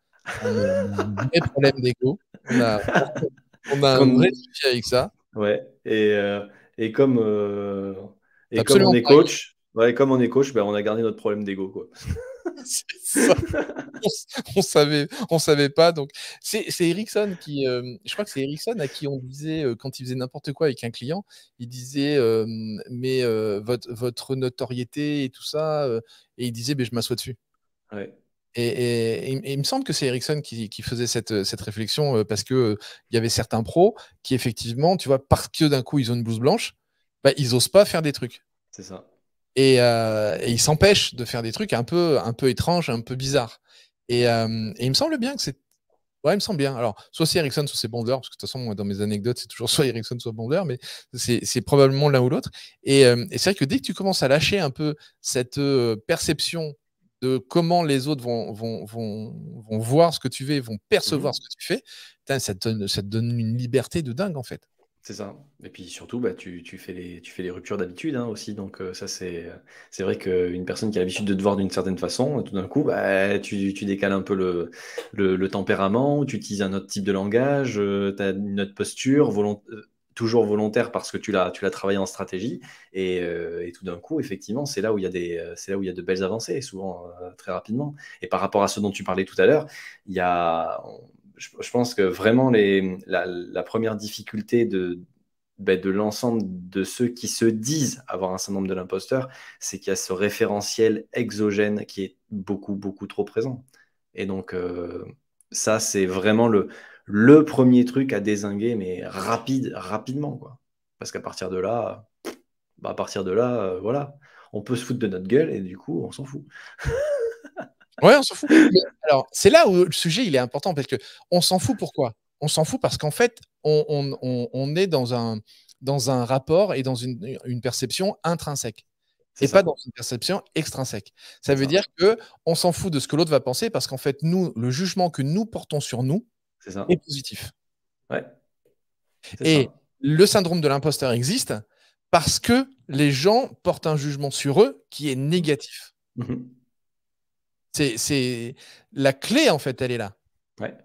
On a un vrai problème d'ego. On a un vrai Comme, souci avec ça. ouais. Et comme, euh, C'est et comme on absolument est pas grave. coach, ouais, comme on est coach, ben, on a gardé notre problème d'ego, quoi. C'est ça. On savait pas. Donc, c'est Ericsson qui, je crois que c'est Ericsson à qui on disait, quand il faisait n'importe quoi avec un client, il disait, mais votre notoriété et tout ça, et il disait, mais je m'assois dessus. Ouais. Et il me semble que c'est Ericsson qui faisait cette réflexion parce que il y avait certains pros qui, effectivement, tu vois, parce que d'un coup, ils ont une blouse blanche, bah, ils osent pas faire des trucs. C'est ça. Et ils s'empêchent de faire des trucs un peu étranges, un peu bizarres. Et il me semble bien que c'est. Ouais, il me semble bien. Alors, soit c'est Ericsson, soit c'est Bondeur, parce que de toute façon, moi, dans mes anecdotes, c'est toujours soit Ericsson, soit Bondeur, mais c'est probablement l'un ou l'autre. Et c'est vrai que dès que tu commences à lâcher un peu cette perception de comment les autres vont voir ce que tu fais, vont percevoir Mhm. ce que tu fais, putain, ça te donne une liberté de dingue, en fait. C'est ça. Et puis surtout, bah, tu fais les ruptures d'habitude hein, aussi. Donc ça, c'est vrai qu'une personne qui a l'habitude de te voir d'une certaine façon, tout d'un coup, bah, tu décales un peu le tempérament, tu utilises un autre type de langage, tu as une autre posture, toujours volontaire parce que tu l'as travaillé en stratégie. Et tout d'un coup, effectivement, c'est là où il y a c'est là où il y a de belles avancées, et souvent très rapidement. Et par rapport à ce dont tu parlais tout à l'heure, il y a, je pense que vraiment la première difficulté de l'ensemble de ceux qui se disent avoir un syndrome de l'imposteur, c'est qu'il y a ce référentiel exogène qui est beaucoup, beaucoup trop présent. Et donc, ça, c'est vraiment le premier truc à dézinguer, mais rapidement, quoi. Parce qu'à partir de là, voilà, on peut se foutre de notre gueule et du coup, on s'en fout. Ouais, on s'en fout. Mais alors, c'est là où le sujet, il est important parce qu'on s'en fout pourquoi? On s'en fout parce qu'en fait, on est dans un rapport et dans une perception intrinsèque C'est et pas ça, dans une perception extrinsèque. Ça c'est veut ça, dire qu'on s'en fout de ce que l'autre va penser parce qu'en fait, nous, le jugement que nous portons sur nous c'est ça. est positif. Ouais, c'est Et ça. le syndrome de l'imposteur existe parce que les gens portent un jugement sur eux qui est négatif. Mhm. C'est la clé, en fait, elle est là. Ouais.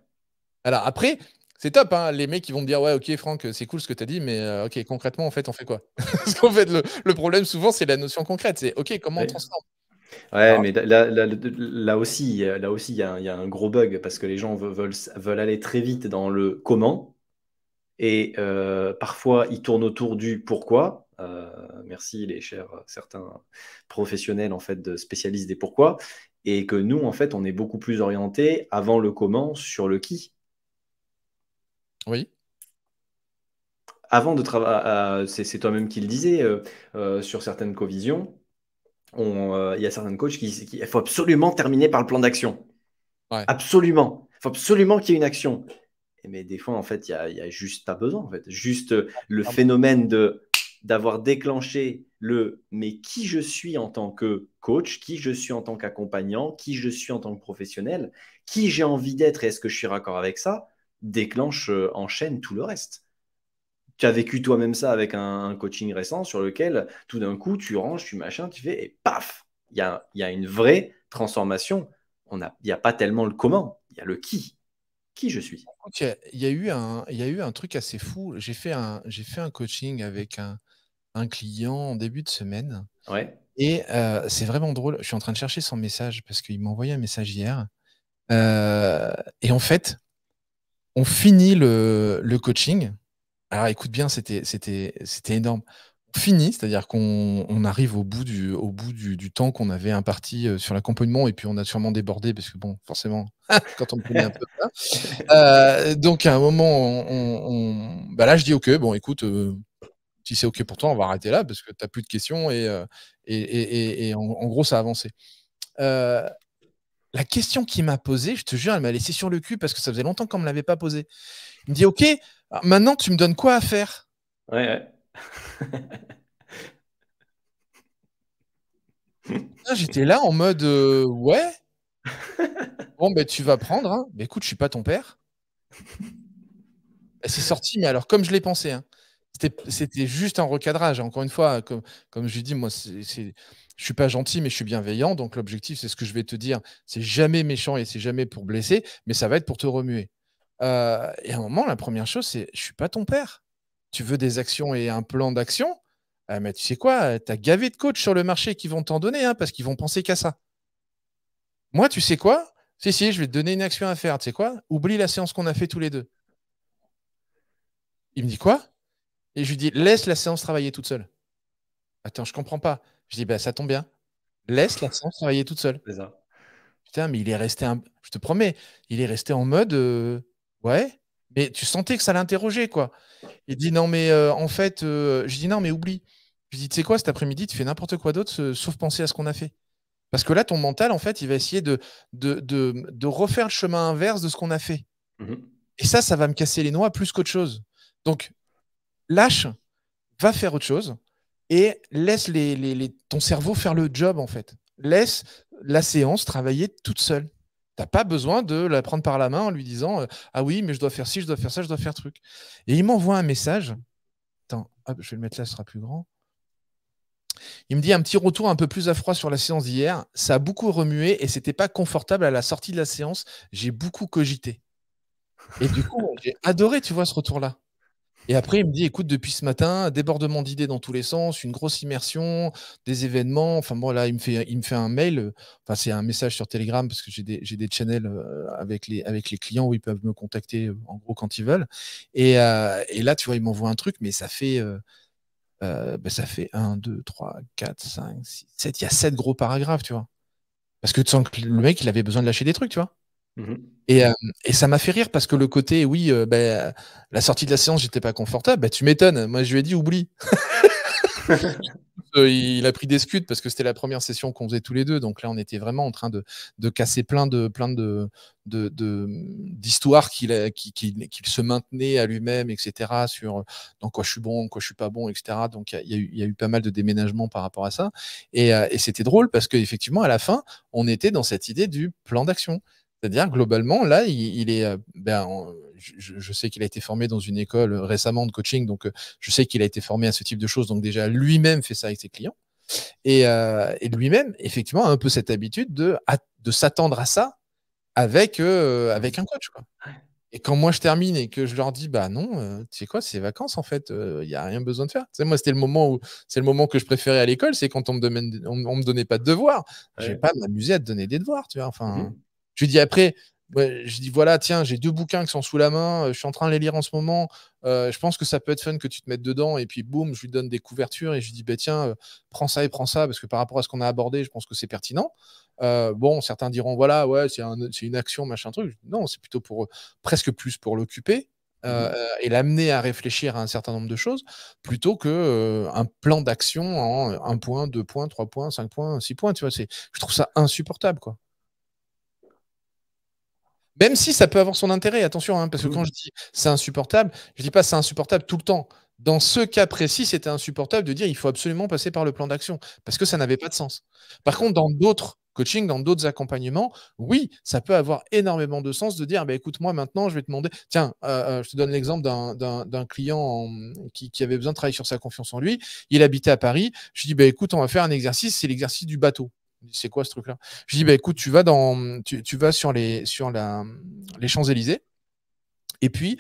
Alors après, c'est top, hein, les mecs qui vont me dire ouais, ok Franck, c'est cool ce que tu as dit, mais ok, concrètement, en fait, on fait quoi? Parce qu'en fait, le problème souvent, c'est la notion concrète. C'est ok, comment on Ouais. transforme? Ouais, Alors, mais là aussi, il y a un gros bug parce que les gens veulent aller très vite dans le comment et parfois ils tournent autour du pourquoi. Merci les chers certains professionnels en fait de spécialistes des pourquoi et que nous en fait on est beaucoup plus orienté avant le comment sur le qui. oui, Avant de travailler, c'est toi-même qui le disais sur certaines covisions, il y a certains coachs il faut absolument terminer par le plan d'action. ouais. Absolument. Il faut absolument qu'il y ait une action. Mais des fois, en fait, il y a juste pas besoin. En fait. Juste le Pardon. phénomène d'avoir déclenché le mais qui je suis en tant que coach, qui je suis en tant qu'accompagnant, qui je suis en tant que professionnel, qui j'ai envie d'être et est-ce que je suis raccord avec ça, déclenche, enchaîne tout le reste. Tu as vécu toi-même ça avec un coaching récent sur lequel tout d'un coup tu ranges, tu machin, tu fais et paf, il y a une vraie transformation. Il n'y a pas tellement le comment, il y a le qui je suis. Ok, il y a eu un truc assez fou. J'ai fait un coaching avec un client en début de semaine Ouais, et c'est vraiment drôle. Je suis en train de chercher son message parce qu'il m'a envoyé un message hier. Et en fait, on finit le coaching. Alors écoute bien, c'était énorme. On finit, c'est-à-dire qu'on arrive au bout du temps qu'on avait imparti sur l'accompagnement et puis on a sûrement débordé parce que bon, forcément, quand on me connaît un peu. Donc à un moment, bah là je dis ok, bon écoute, si c'est ok pour toi, on va arrêter là parce que tu n'as plus de questions et en gros ça a avancé. Euh, la question qu'il m'a posée, je te jure, elle m'a laissé sur le cul parce que ça faisait longtemps qu'on ne me l'avait pas posée. Il me dit ok, maintenant tu me donnes quoi à faire? ouais, Putain, j'étais là en mode ouais, bon ben tu vas prendre, hein. Mais écoute, je suis pas ton père. Et c'est sorti, mais alors comme je l'ai pensé, hein. C'était juste un recadrage. Encore une fois, comme je lui dis, moi, je suis pas gentil, mais je suis bienveillant. Donc l'objectif, c'est ce que je vais te dire. C'est jamais méchant et c'est jamais pour blesser, mais ça va être pour te remuer. Et à un moment, la première chose, c'est je suis pas ton père. Tu veux des actions et un plan d'action? Mais tu sais quoi, tu as gavé de coachs sur le marché qui vont t'en donner, hein, parce qu'ils vont penser qu'à ça. Moi, tu sais quoi? Si, si, je vais te donner une action à faire. Tu sais quoi? Oublie la séance qu'on a fait tous les deux. Il me dit quoi? Et je lui dis, laisse la séance travailler toute seule. Attends, je comprends pas. Je dis, bah, ça tombe bien. Laisse la séance travailler toute seule. c'est ça. Putain, mais il est resté je te promets, il est resté en mode ouais, mais tu sentais que ça l'interrogeait, quoi. Il dit non, mais en fait, je dis non, mais oublie. Je dis, tu sais quoi, cet après-midi, tu fais n'importe quoi d'autre sauf penser à ce qu'on a fait. Parce que là, ton mental, en fait, il va essayer de refaire le chemin inverse de ce qu'on a fait. Mhm. Et ça va me casser les noix plus qu'autre chose. Donc, lâche, va faire autre chose et laisse ton cerveau faire le job, en fait. Laisse la séance travailler toute seule. Tu n'as pas besoin de la prendre par la main en lui disant ah oui, mais je dois faire ci, je dois faire ça, je dois faire truc. Et il m'envoie un message. Attends, hop, je vais le mettre là, ce sera plus grand. Il me dit un petit retour un peu plus à froid sur la séance d'hier. Ça a beaucoup remué et c'était pas confortable à la sortie de la séance. J'ai beaucoup cogité. Et du coup, j'ai adoré, tu vois, ce retour-là. Et après, il me dit, écoute, depuis ce matin, débordement d'idées dans tous les sens, une grosse immersion, des événements. Enfin bon, là, il me fait un mail. Enfin, c'est un message sur Telegram parce que j'ai des channels avec les clients où ils peuvent me contacter en gros quand ils veulent. Et là, tu vois, il m'envoie un truc, mais ça fait 1, 2, 3, 4, 5, 6, 7. Il y a 7 gros paragraphes, tu vois. Parce que tu sens que le mec, il avait besoin de lâcher des trucs, tu vois. Mhm. Et, euh, et ça m'a fait rire parce que le côté, oui, la sortie de la séance, j'étais pas confortable. Tu m'étonnes. Moi, je lui ai dit, oublie. Il a pris des scuds parce que c'était la première session qu'on faisait tous les deux. Donc là, on était vraiment en train de casser d'histoires qu'il se maintenait à lui-même, etc. Sur dans quoi je suis bon, quoi je suis pas bon, etc. Donc il y a eu pas mal de déménagements par rapport à ça. Et c'était drôle parce qu'effectivement, à la fin, on était dans cette idée du plan d'action. C'est-à-dire, globalement, là, il est. Je sais qu'il a été formé dans une école récemment de coaching, donc je sais qu'il a été formé à ce type de choses. Donc, déjà, lui-même fait ça avec ses clients. Et lui-même, effectivement, a un peu cette habitude de s'attendre à ça avec un coach, quoi. Et quand moi je termine et que je leur dis, bah non, tu sais quoi, c'est vacances en fait, il n'y a rien besoin de faire. Tu sais, moi, c'est le moment que je préférais à l'école, c'est quand on me donnait pas de devoirs. Je vais Ouais. pas m'amuser à te donner des devoirs, tu vois. Enfin, Mhm. je lui dis après, ouais, je dis voilà, tiens, j'ai 2 bouquins qui sont sous la main, je suis en train de les lire en ce moment. Je pense que ça peut être fun que tu te mettes dedans. Et puis boum, je lui donne des couvertures et je lui dis, bah, tiens, prends ça et prends ça, parce que par rapport à ce qu'on a abordé, je pense que c'est pertinent. Bon, certains diront, voilà, ouais, c'est une action, machin truc. Non, c'est plutôt presque plus pour l'occuper Mhm. et l'amener à réfléchir à un certain nombre de choses, plutôt que un plan d'action en 1 point, 2 points, 3 points, 5 points, 6 points. Tu vois, je trouve ça insupportable, quoi. Même si ça peut avoir son intérêt, attention, hein, parce que quand je Mhm. dis c'est insupportable, je dis pas c'est insupportable tout le temps. Dans ce cas précis, c'était insupportable de dire il faut absolument passer par le plan d'action, parce que ça n'avait pas de sens. Par contre, dans d'autres coachings, dans d'autres accompagnements, oui, ça peut avoir énormément de sens de dire bah, écoute, moi maintenant, je vais te demander. Tiens, je te donne l'exemple d'un client qui avait besoin de travailler sur sa confiance en lui. Il habitait à Paris. Je lui dis bah, écoute, on va faire un exercice, c'est l'exercice du bateau. C'est quoi ce truc-là? Je dis, bah, écoute, tu vas les Champs-Élysées et puis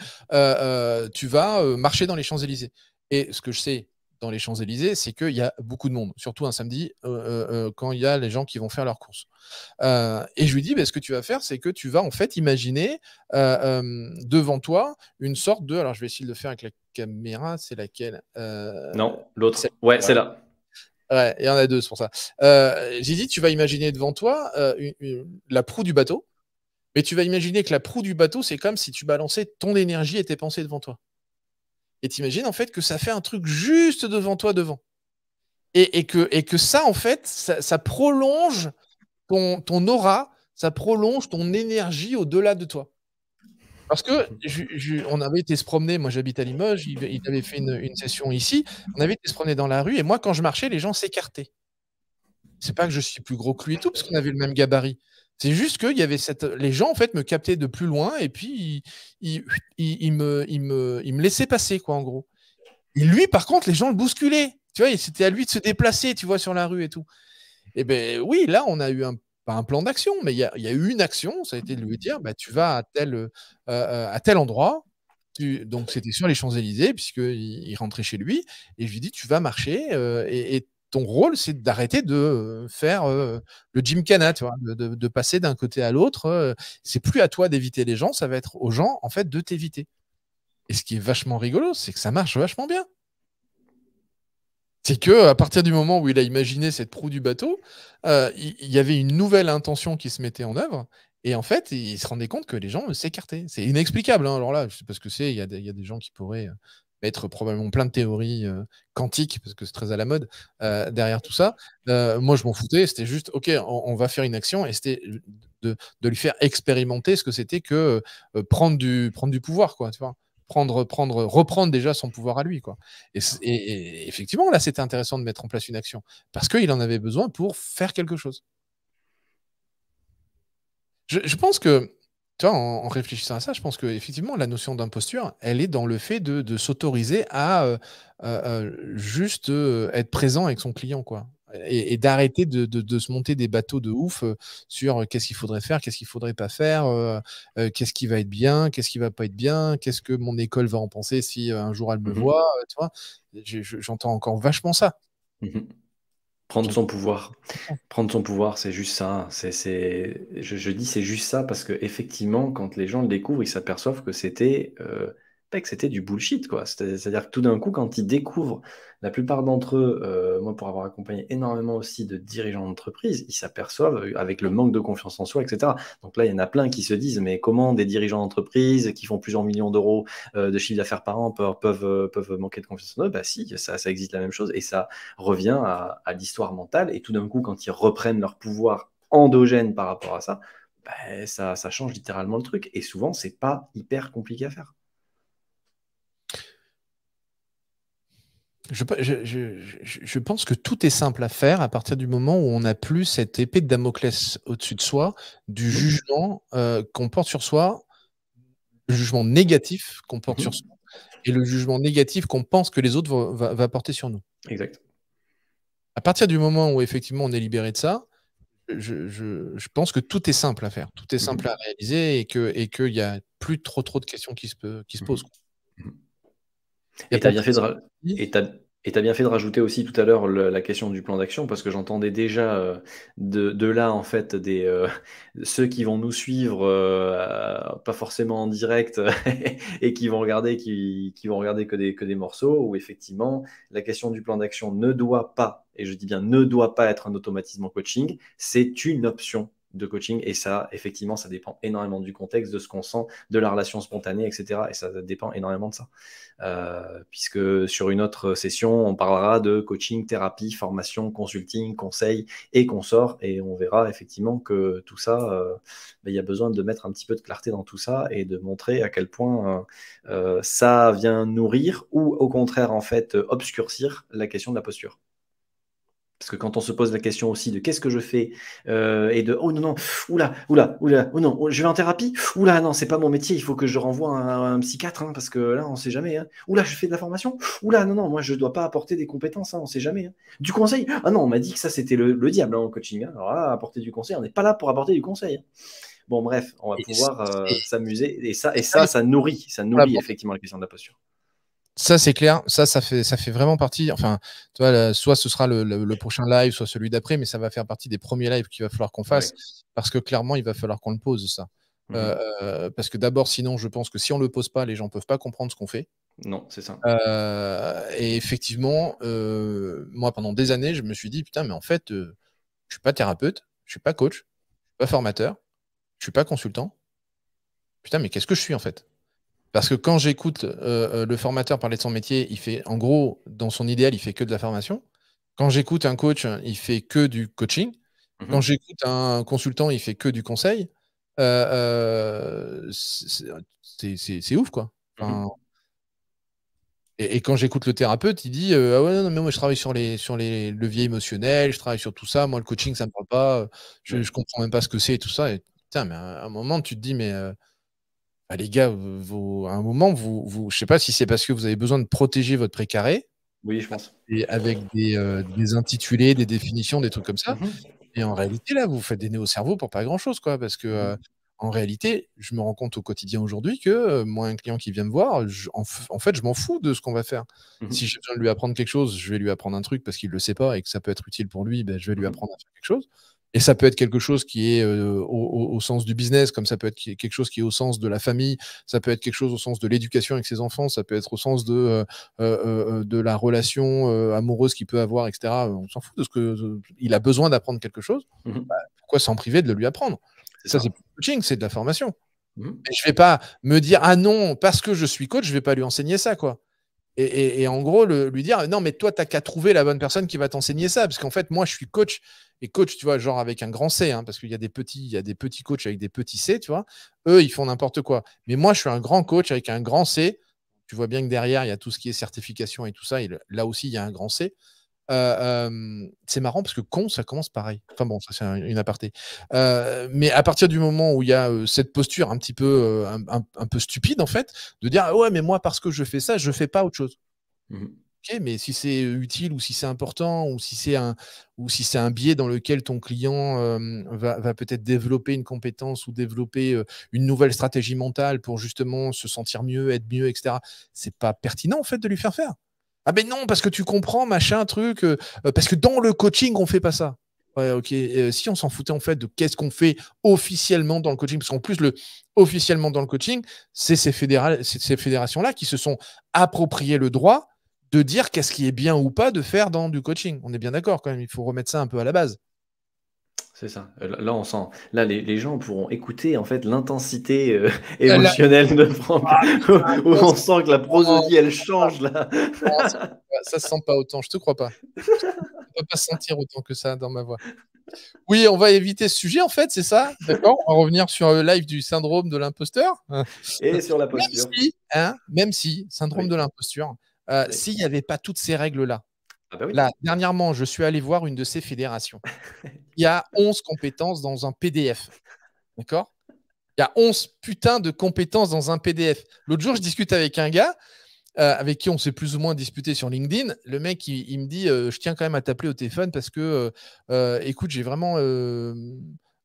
tu vas marcher dans les Champs-Élysées. Et ce que je sais dans les Champs-Élysées, c'est qu'il y a beaucoup de monde, surtout un samedi quand il y a les gens qui vont faire leurs courses. Et je lui dis, bah, ce que tu vas faire, c'est que tu vas en fait imaginer devant toi une sorte de. Alors, je vais essayer de le faire avec la caméra, c'est laquelle Non, l'autre. Ouais, c'est là. Ouais, il y en a deux, c'est pour ça. J'ai dit, tu vas imaginer devant toi la proue du bateau, mais tu vas imaginer que la proue du bateau, c'est comme si tu balançais ton énergie et tes pensées devant toi. Et t'imagines en fait que ça fait un truc juste devant toi, devant. Et que ça, en fait, ça prolonge ton aura, ça prolonge ton énergie au-delà de toi. Parce que on avait été se promener, moi j'habite à Limoges, il avait fait une session ici, on avait été se promener dans la rue, et moi quand je marchais, les gens s'écartaient. C'est pas que je suis plus gros que lui et tout, parce qu'on avait le même gabarit. C'est juste qu'il y avait les gens, en fait, me captaient de plus loin et puis ils me laissaient passer, quoi, en gros. Et lui, par contre, les gens le bousculaient. Tu vois, c'était à lui de se déplacer, tu vois, sur la rue et tout. Et ben oui, là, on a eu pas un plan d'action, mais il y a eu une action, ça a été de lui dire, bah, tu vas à tel endroit. Donc, c'était sur les Champs-Élysées, puisqu'il rentrait chez lui. Et je lui dis, tu vas marcher et ton rôle, c'est d'arrêter de faire le gymkhana, tu vois, de passer d'un côté à l'autre. C'est plus à toi d'éviter les gens, ça va être aux gens, en fait, de t'éviter. Et ce qui est vachement rigolo, c'est que ça marche vachement bien. C'est que à partir du moment où il a imaginé cette proue du bateau, il y avait une nouvelle intention qui se mettait en œuvre. Et en fait, il se rendait compte que les gens s'écartaient. C'est inexplicable, hein. Alors là, je sais pas ce que c'est. Il y a des gens qui pourraient mettre probablement plein de théories quantiques, parce que c'est très à la mode, derrière tout ça. Moi, je m'en foutais. C'était juste, OK, on va faire une action. Et c'était de lui faire expérimenter ce que c'était que prendre du pouvoir, quoi. Tu vois, reprendre déjà son pouvoir à lui, quoi. Et effectivement, là, c'était intéressant de mettre en place une action parce qu'il en avait besoin pour faire quelque chose. Je pense que, tu vois, en réfléchissant à ça, je pense que effectivement, la notion d'imposture, elle est dans le fait de s'autoriser à juste être présent avec son client, quoi. Et d'arrêter de se monter des bateaux de ouf sur qu'est-ce qu'il faudrait faire, qu'est-ce qu'il faudrait pas faire, qu'est-ce qui va être bien, qu'est-ce qui va pas être bien, qu'est-ce que mon école va en penser si un jour elle me Mhm. voit, tu vois. J'entends encore vachement ça. Mhm. Prendre son pouvoir. Prendre son pouvoir, c'est juste ça. Je dis c'est juste ça parce que effectivement, quand les gens le découvrent, ils s'aperçoivent que c'était que c'était du bullshit, quoi. C'est-à-dire que tout d'un coup, quand ils découvrent, la plupart d'entre eux, moi pour avoir accompagné énormément aussi de dirigeants d'entreprise, ils s'aperçoivent avec le manque de confiance en soi, etc. Donc là, il y en a plein qui se disent, mais comment des dirigeants d'entreprise qui font plusieurs millions d'euros de chiffre d'affaires par an peuvent manquer de confiance en eux? Bah si, ça existe la même chose, et ça revient à l'histoire mentale, et tout d'un coup, quand ils reprennent leur pouvoir endogène par rapport à ça, bah, ça change littéralement le truc. Et souvent, c'est pas hyper compliqué à faire. Je pense que tout est simple à faire à partir du moment où on n'a plus cette épée de Damoclès au-dessus de soi, du Mhm. jugement qu'on porte sur soi, le jugement négatif qu'on porte sur Mhm. soi et le jugement négatif qu'on pense que les autres vont porter sur nous. Exact. À partir du moment où effectivement on est libéré de ça, je pense que tout est simple à faire, tout est simple Mhm. à réaliser et qu'il n'y a plus trop de questions qui se posent. Mhm. Mhm. Il y a Et tu as pas bien plus fait de, simple. et t'as bien fait de rajouter aussi tout à l'heure la question du plan d'action, parce que j'entendais déjà de là, en fait, ceux qui vont nous suivre, pas forcément en direct, et qui vont regarder que des morceaux, où effectivement, la question du plan d'action ne doit pas, et je dis bien ne doit pas être un automatisme en coaching, c'est une option de coaching, et ça, effectivement, ça dépend énormément du contexte, de ce qu'on sent, de la relation spontanée, etc. Et ça dépend énormément de ça. Puisque sur une autre session, on parlera de coaching, thérapie, formation, consulting, conseil et consorts, et on verra effectivement que tout ça, il y a besoin de mettre un petit peu de clarté dans tout ça et de montrer à quel point ça vient nourrir ou au contraire en fait obscurcir la question de la posture. Parce que quand on se pose la question aussi de qu'est-ce que je fais et de oh non, non, oula, oula, oula, oh non, je vais en thérapie, oula, non, c'est pas mon métier, il faut que je renvoie un psychiatre, hein, parce que là, on sait jamais. Hein. Oula, je fais de la formation, oula, non, non, moi, je dois pas apporter des compétences, hein, on sait jamais. Hein. Du conseil, ah non, on m'a dit que ça, c'était le diable hein, en coaching. Hein. Alors là, apporter du conseil, on n'est pas là pour apporter du conseil. Hein. Bon, bref, on va Et pouvoir s'amuser, et ça, ça pour nourrit l'aborder. effectivement la question de la posture. Ça, c'est clair. Ça fait vraiment partie. Enfin, tu vois, soit ce sera le prochain live, soit celui d'après, mais ça va faire partie des premiers lives qu'il va falloir qu'on fasse Ouais. parce que clairement, il va falloir qu'on le pose, ça. Mhm. Parce que d'abord, sinon, je pense que si on le pose pas, les gens peuvent pas comprendre ce qu'on fait. Non, c'est ça. Et effectivement, moi, pendant des années, je me suis dit, putain, mais en fait, je suis pas thérapeute, je suis pas coach, je suis pas formateur, je suis pas consultant. Putain, mais qu'est-ce que je suis en fait? Parce que quand j'écoute le formateur parler de son métier, il fait, en gros, dans son idéal, il fait que de la formation. Quand j'écoute un coach, il fait que du coaching. Quand Mhm. j'écoute un consultant, il fait que du conseil. C'est ouf, quoi. Enfin, Mhm. et quand j'écoute le thérapeute, il dit ah ouais, non, mais moi je travaille sur les leviers émotionnels, je travaille sur tout ça. Moi, le coaching, ça me parle pas. Je Ouais. comprends même pas ce que c'est et tout ça. Et putain, mais à un moment, tu te dis, mais ah, les gars, à un moment, je sais pas si c'est parce que vous avez besoin de protéger votre précaré Oui, je pense. et avec des intitulés, des définitions, des trucs comme ça. Mhm. Et en réalité, là, vous faites des nœuds au cerveau pour pas grand-chose, quoi. Parce que, Mhm. en réalité, je me rends compte au quotidien aujourd'hui que moi, un client qui vient me voir, en fait, je m'en fous de ce qu'on va faire. Si Mhm. j'ai besoin de lui apprendre quelque chose, je vais lui apprendre un truc parce qu'il le sait pas et que ça peut être utile pour lui, ben, je vais lui Mhm. apprendre à faire quelque chose. Et ça peut être quelque chose qui est au sens du business, comme ça peut être quelque chose qui est au sens de la famille, ça peut être quelque chose au sens de l'éducation avec ses enfants, ça peut être au sens de la relation amoureuse qu'il peut avoir, etc. On s'en fout de ce que il a besoin d'apprendre quelque chose. Mhm. Pourquoi s'en priver de le lui apprendre? C'est Ça, c'est ça. pas du coaching, c'est de la formation. Mhm. Et je vais pas me dire ah non, parce que je suis coach, je vais pas lui enseigner ça, quoi. Et en gros, lui dire non, mais toi, t'as qu'à trouver la bonne personne qui va t'enseigner ça. Parce qu'en fait, moi, je suis coach. Et coach, tu vois, genre avec un grand C, hein, parce qu'il y a des petits coachs avec des petits C, tu vois. Eux, ils font n'importe quoi. Mais moi, je suis un grand coach avec un grand C. Tu vois bien que derrière, il y a tout ce qui est certification et tout ça. Et là aussi, il y a un grand C. C'est marrant parce que con, ça commence pareil. Enfin bon, ça c'est une aparté. Mais à partir du moment où il y a cette posture un petit peu, un peu stupide en fait, de dire ah ouais, mais moi parce que je fais ça, je fais pas autre chose. Mhm. Ok, mais si c'est utile ou si c'est important ou si c'est un biais dans lequel ton client va peut-être développer une compétence ou développer une nouvelle stratégie mentale pour justement se sentir mieux, être mieux, etc. C'est pas pertinent en fait de lui faire. Ah ben non, parce que tu comprends, machin, truc, parce que dans le coaching, on fait pas ça. Ouais, ok. Si on s'en foutait en fait de qu'est-ce qu'on fait officiellement dans le coaching, parce qu'en plus, officiellement dans le coaching, c'est ces fédérations-là qui se sont appropriées le droit de dire qu'est-ce qui est bien ou pas de faire dans du coaching. On est bien d'accord quand même, il faut remettre ça un peu à la base. C'est ça. Là, on sent. Là, les gens pourront écouter en fait l'intensité Là, émotionnelle de Franck, ah, où on sent que la prosodie, elle change là. ça se sent pas autant, je te crois pas. On peut pas sentir autant que ça dans ma voix. Oui, on va éviter ce sujet en fait, c'est ça? D'accord? On va revenir sur le live du syndrome de l'imposteur. Et sur la Même posture. si, même si, syndrome Oui. de l'imposture, Oui. s'il n'y avait pas toutes ces règles-là. Ah bah oui. Là, dernièrement, je suis allé voir une de ces fédérations. Il y a 11 compétences dans un PDF. D'accord? Il y a 11 putains de compétences dans un PDF. L'autre jour, je discute avec un gars avec qui on s'est plus ou moins disputé sur LinkedIn. Le mec, il me dit je tiens quand même à t'appeler au téléphone parce que, écoute, j'ai vraiment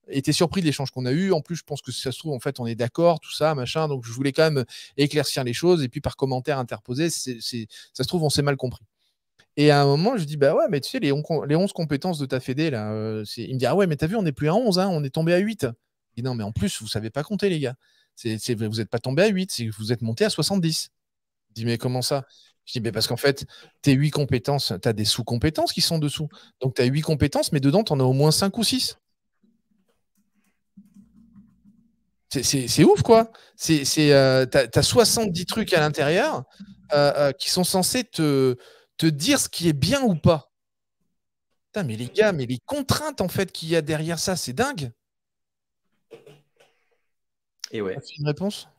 été surpris de l'échange qu'on a eu. En plus, je pense que si ça se trouve, en fait, on est d'accord, tout ça, machin. Donc, je voulais quand même éclaircir les choses. Et puis, par commentaire interposé, ça se trouve, on s'est mal compris. Et à un moment, je dis bah ouais, mais tu sais, les 11 compétences de ta fédé, là, il me dit ah ouais, mais t'as vu, on n'est plus à 11, hein, on est tombé à 8. Je dis non, mais en plus, vous savez pas compter, les gars. Vous n'êtes pas tombé à 8, c'est que vous êtes monté à 70. Je dis, mais comment ça? Je dis, mais parce qu'en fait, tes 8 compétences, tu as des sous-compétences qui sont dessous. Donc, tu as 8 compétences, mais dedans, tu en as au moins 5 ou 6. C'est ouf, quoi. Tu as 70 trucs à l'intérieur qui sont censés te dire ce qui est bien ou pas. Putain, mais les gars, mais les contraintes, en fait, qu'il y a derrière ça, c'est dingue. Et ouais. Une réponse?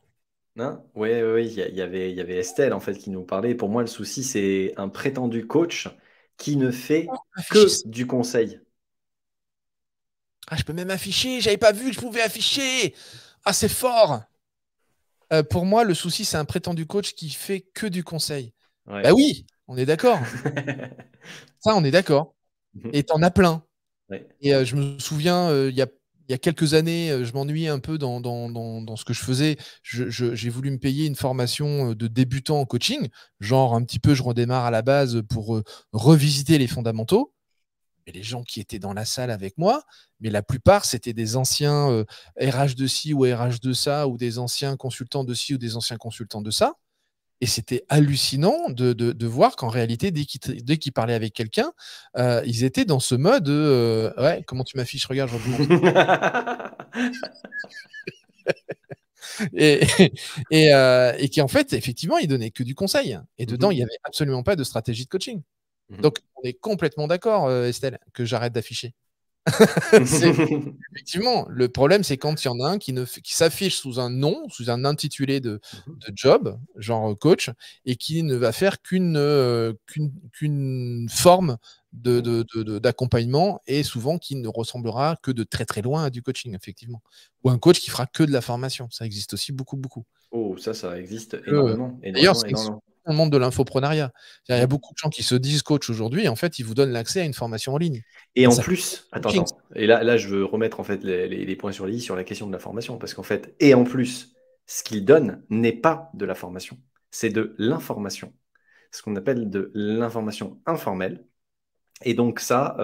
Non? Ouais, ouais, ouais, il y avait Estelle en fait qui nous parlait. Pour moi, le souci, c'est un prétendu coach qui ne fait que Afficher. du conseil. Ah, je peux même afficher. J'avais pas vu que je pouvais afficher. Ah, c'est fort. Pour moi, le souci, c'est un prétendu coach qui fait que du conseil. Ouais. Bah oui, on est d'accord. Ça, on est d'accord. Mhm. Et t'en as plein. Ouais. Et je me souviens, il y a quelques années, je m'ennuyais un peu dans ce que je faisais. J'ai voulu me payer une formation de débutant en coaching, genre un petit peu, je redémarre à la base pour revisiter les fondamentaux. Et les gens qui étaient dans la salle avec moi, mais la plupart, c'était des anciens RH de ci ou RH de ça, ou des anciens consultants de ci ou des anciens consultants de ça. Et c'était hallucinant de voir qu'en réalité, dès qu'ils parlaient avec quelqu'un, ils étaient dans ce mode ouais, comment tu m'affiches, regarde, je recommence. Et, et qui en fait, effectivement, ils donnaient que du conseil. Et dedans, il n'y avait absolument pas de stratégie de coaching. Donc, on est complètement d'accord, Estelle, que j'arrête d'afficher. Effectivement, le problème, c'est quand il y en a un qui s'affiche sous un nom, sous un intitulé de job, genre coach, et qui ne va faire qu'une forme d'accompagnement et souvent qui ne ressemblera que de très très loin à du coaching, effectivement. Ou un coach qui fera que de la formation. Ça existe aussi beaucoup, beaucoup. Oh, ça existe énormément, D'ailleurs, énormément, ça existe énormément. dans le monde de l'infoprenariat. Il y a Mhm. beaucoup de gens qui se disent coach aujourd'hui, et en fait, ils vous donnent l'accès à une formation en ligne. Et Et en ça plus, fait coaching. attends. Et là, je veux remettre en fait les points sur les i sur la question de la formation, parce qu'en fait, et en plus, ce qu'il donne n'est pas de la formation, c'est de l'information, ce qu'on appelle de l'information informelle. Et donc ça,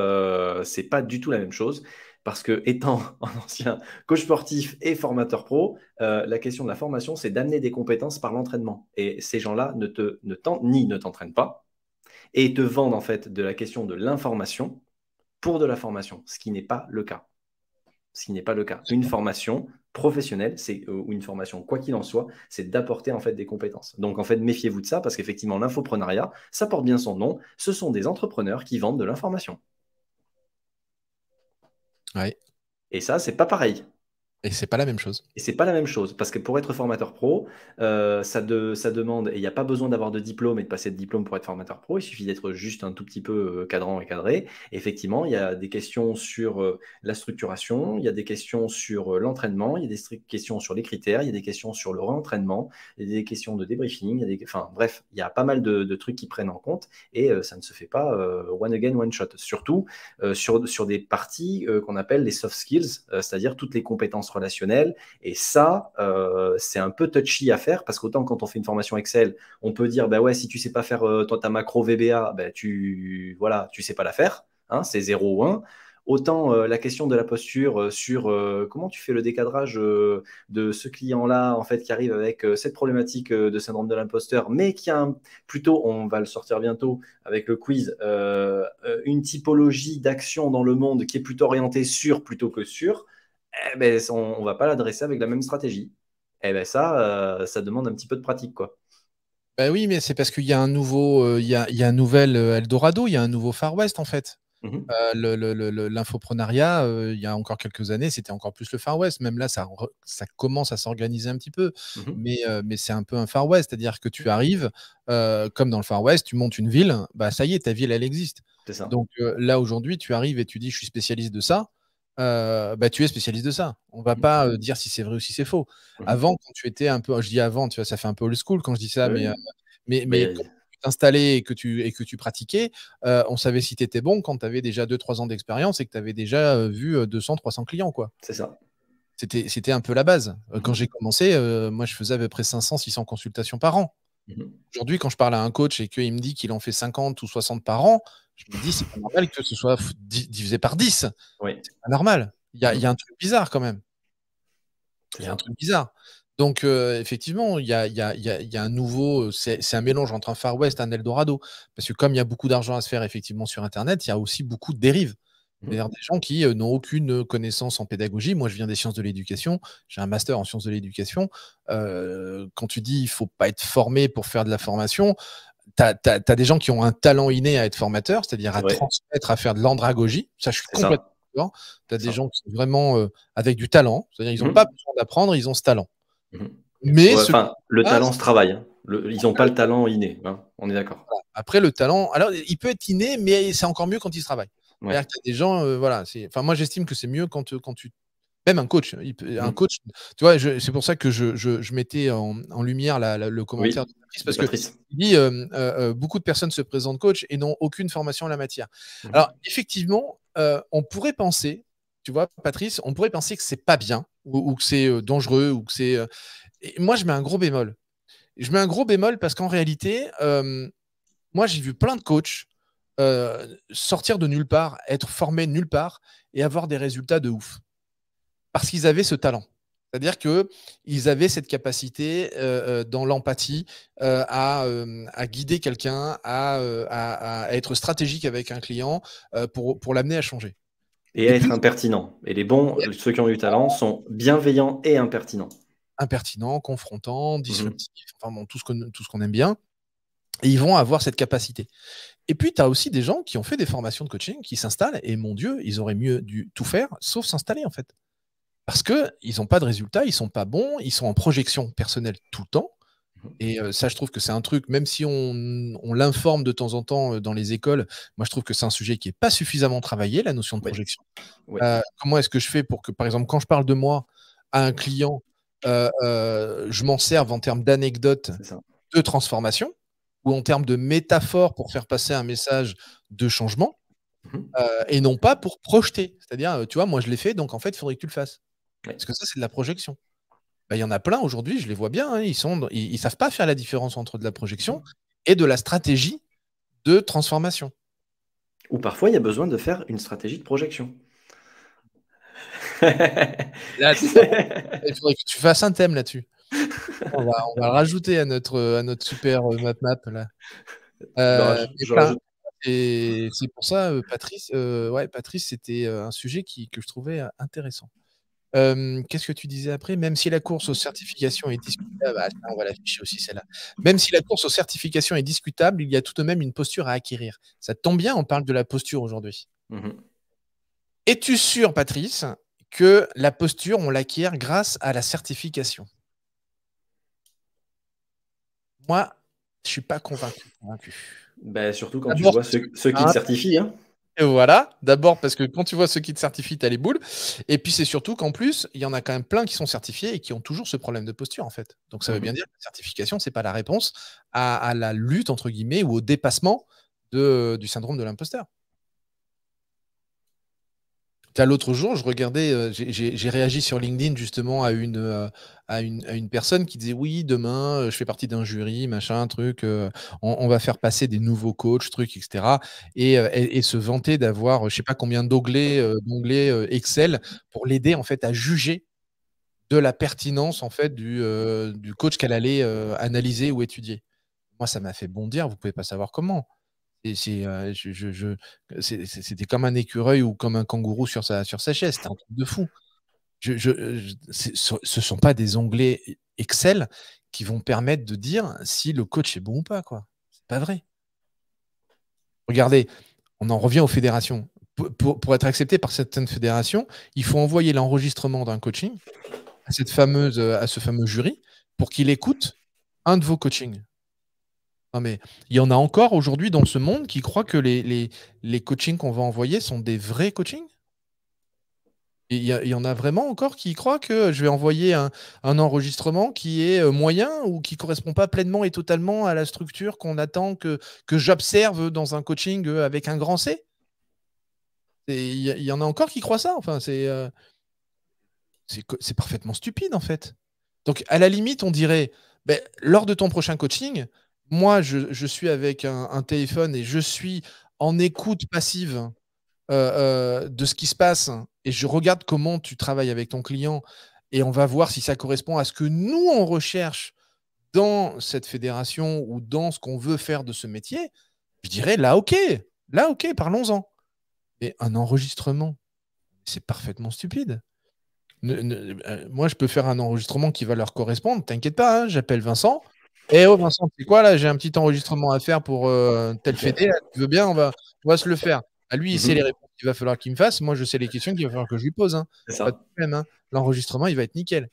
c'est pas du tout la même chose, parce que étant un ancien coach sportif et formateur pro, la question de la formation, c'est d'amener des compétences par l'entraînement. Et ces gens-là ne t'entraînent pas, et te vendent en fait de la question de l'information pour de la formation, ce qui n'est pas le cas. Ce qui n'est pas le cas. Une formation professionnelle, ou une formation, quoi qu'il en soit, c'est d'apporter en fait des compétences. Donc en fait, méfiez-vous de ça, parce qu'effectivement, l'infoprenariat, ça porte bien son nom, ce sont des entrepreneurs qui vendent de l'information. Ouais. Et ça, c'est pas pareil. Et c'est pas la même chose. Et c'est pas la même chose, parce que pour être formateur pro, ça demande, et il n'y a pas besoin d'avoir de diplôme et de passer de diplôme pour être formateur pro, il suffit d'être juste un tout petit peu cadrant et cadré. Et effectivement, il y a des questions sur la structuration, il y a des questions sur l'entraînement, il y a des questions sur les critères, il y a des questions sur le réentraînement, il y a des questions de débriefing, enfin bref, il y a pas mal de trucs qui prennent en compte, et ça ne se fait pas one again, one shot. Surtout sur des parties qu'on appelle les soft skills, c'est-à-dire toutes les compétences relationnelles. Et ça, c'est un peu touchy à faire, parce qu'autant quand on fait une formation Excel, on peut dire, bah ouais, si tu sais pas faire ta macro VBA, bah tu sais pas la faire, hein, c'est 0 ou 1. autant la question de la posture sur comment tu fais le décadrage de ce client-là, en fait, qui arrive avec cette problématique de syndrome de l'imposteur, mais qui a plutôt, on va le sortir bientôt avec le quiz, une typologie d'action dans le monde qui est plutôt orientée sur plutôt que sur, eh ben, on ne va pas l'adresser avec la même stratégie. Eh ben ça demande un petit peu de pratique, quoi. Bah oui, mais c'est parce qu'il y a un nouveau, il y a un nouvel Eldorado, il y a un nouveau Far West en fait. L'infoprenariat, il y a encore quelques années, c'était encore plus le Far West. Même là, ça commence à s'organiser un petit peu, mais c'est un peu un Far West, c'est-à-dire que tu arrives, comme dans le Far West, tu montes une ville, bah ça y est, ta ville, elle existe. C'est ça. Donc là, aujourd'hui, tu arrives et tu dis, je suis spécialiste de ça. Bah, tu es spécialiste de ça. On va pas dire si c'est vrai ou si c'est faux. Avant, quand tu étais un peu, je dis avant, tu vois, ça fait un peu old school quand je dis ça, Oui. mais quand tu t'installais et que tu pratiquais, on savait si tu étais bon quand tu avais déjà 2-3 ans d'expérience et que tu avais déjà vu 200-300 clients, quoi. C'est ça. C'était un peu la base. Quand j'ai commencé, moi, je faisais à peu près 500-600 consultations par an. Aujourd'hui, quand je parle à un coach et qu'il me dit qu'il en fait 50 ou 60 par an, je me dis, c'est pas normal que ce soit divisé par 10. Oui. C'est pas normal. Il y a un truc bizarre quand même. Il y a un truc bizarre. Donc, effectivement, il y a un nouveau. C'est un mélange entre un Far West et un Eldorado. Parce que comme il y a beaucoup d'argent à se faire effectivement sur Internet, il y a aussi beaucoup de dérives. C'est-à-dire des gens qui n'ont aucune connaissance en pédagogie. Moi, je viens des sciences de l'éducation. J'ai un master en sciences de l'éducation. Quand tu dis il ne faut pas être formé pour faire de la formation, tu as des gens qui ont un talent inné à être formateur, c'est-à-dire à transmettre, à faire de l'andragogie. Ça, je suis complètement d'accord. Tu as des gens qui sont vraiment avec du talent. C'est-à-dire qu'ils n'ont pas besoin d'apprendre, ils ont ce talent. Mais le talent se travaille. Hein. Ils n'ont pas le talent inné. Hein. On est d'accord. Voilà. Après, le talent, alors il peut être inné, mais c'est encore mieux quand il se travaille. C'est-à-dire qu'il y a des gens, voilà. Enfin, moi, j'estime que c'est mieux quand tu. Même un coach, un coach, tu vois, c'est pour ça que je mettais en lumière le commentaire de Patrice, parce que il dit beaucoup de personnes se présentent coach et n'ont aucune formation en la matière. Alors, effectivement, on pourrait penser, tu vois, Patrice, on pourrait penser que c'est pas bien ou que c'est dangereux ou que c'est. Et moi, je mets un gros bémol. Je mets un gros bémol parce qu'en réalité, moi, j'ai vu plein de coachs sortir de nulle part, être formés nulle part et avoir des résultats de ouf. Parce qu'ils avaient ce talent. C'est-à-dire qu'ils avaient cette capacité dans l'empathie à guider quelqu'un, à être stratégique avec un client pour l'amener à changer. Et à être impertinent. Et les bons, ceux qui ont du talent, sont bienveillants et impertinents. Impertinents, confrontants, disruptifs, enfin bon, tout ce qu'on aime bien. Et ils vont avoir cette capacité. Et puis, tu as aussi des gens qui ont fait des formations de coaching, qui s'installent, et mon Dieu, ils auraient mieux dû tout faire, sauf s'installer, en fait. Parce qu'ils n'ont pas de résultats, ils ne sont pas bons, ils sont en projection personnelle tout le temps. Et ça, je trouve que c'est un truc, même si on l'informe de temps en temps dans les écoles, moi, je trouve que c'est un sujet qui n'est pas suffisamment travaillé, la notion de projection. Comment est-ce que je fais pour que, par exemple, quand je parle de moi à un client, je m'en serve en termes d'anecdotes de transformation ou en termes de métaphores pour faire passer un message de changement et non pas pour projeter. C'est-à-dire, tu vois, moi, je l'ai fait, donc en fait, il faudrait que tu le fasses. Parce que ça, c'est de la projection. Il y en a plein aujourd'hui, je les vois bien, hein, ils savent pas faire la différence entre de la projection et de la stratégie de transformation. Ou parfois, il y a besoin de faire une stratégie de projection. Là, il faudrait que tu fasses un thème là-dessus. On va le rajouter à notre super map là. Et c'est pour ça, Patrice, Patrice, c'était un sujet que je trouvais intéressant. Qu'est-ce que tu disais après? Même si la course aux certifications est discutable, on va l'afficher aussi celle-là. Même si la course aux certifications est discutable, il y a tout de même une posture à acquérir. Ça tombe bien, on parle de la posture aujourd'hui. Es-tu sûr, Patrice, que la posture, on l'acquiert grâce à la certification? Moi, je ne suis pas convaincu. Surtout quand tu vois ceux qui te certifient. Hein. Et voilà, d'abord parce que quand tu vois ceux qui te certifient, tu as les boules. Et puis c'est surtout qu'en plus, il y en a quand même plein qui sont certifiés et qui ont toujours ce problème de posture en fait. Donc ça veut bien dire que la certification, ce n'est pas la réponse à la lutte, entre guillemets, ou au dépassement du syndrome de l'imposteur. l'autre jour, je regardais, j'ai réagi sur LinkedIn justement à une personne qui disait oui, demain, je fais partie d'un jury, machin, truc, on va faire passer des nouveaux coachs, trucs, etc. Et se vanter d'avoir, je sais pas combien d'onglets Excel pour l'aider en fait à juger de la pertinence en fait du coach qu'elle allait analyser ou étudier. Moi, ça m'a fait bondir, vous pouvez pas savoir comment. C'était comme un écureuil ou comme un kangourou sur sa chaise. C'était un truc de fou. Ce ne sont pas des onglets Excel qui vont permettre de dire si le coach est bon ou pas, quoi. C'est pas vrai. Regardez, on en revient aux fédérations. Pour être accepté par certaines fédérations, il faut envoyer l'enregistrement d'un coaching à ce fameux jury pour qu'il écoute un de vos coachings. Non, mais il y en a encore aujourd'hui dans ce monde qui croient que les coachings qu'on va envoyer sont des vrais coachings. Et il y en a vraiment encore qui croient que je vais envoyer un enregistrement qui est moyen ou qui ne correspond pas pleinement et totalement à la structure qu'on attend que j'observe dans un coaching avec un grand C. Il y en a encore qui croient ça. Enfin, c'est parfaitement stupide, en fait. Donc, à la limite, on dirait, ben, lors de ton prochain coaching, moi, je suis avec un téléphone et je suis en écoute passive de ce qui se passe et je regarde comment tu travailles avec ton client et on va voir si ça correspond à ce que nous, on recherche dans cette fédération ou dans ce qu'on veut faire de ce métier. Je dirais, là, ok, parlons-en. Mais un enregistrement, c'est parfaitement stupide. Moi, je peux faire un enregistrement qui va leur correspondre. T'inquiète pas, hein, j'appelle Vincent. Eh oh, Vincent, c'est quoi là? J'ai un petit enregistrement à faire pour tel fédé. Là. Tu veux bien? On va se le faire. À lui, il sait les réponses qu'il va falloir qu'il me fasse. Moi, je sais les questions qu'il va falloir que je lui pose. Hein. C'est Pas de ça. problème. Hein. L'enregistrement, il va être nickel.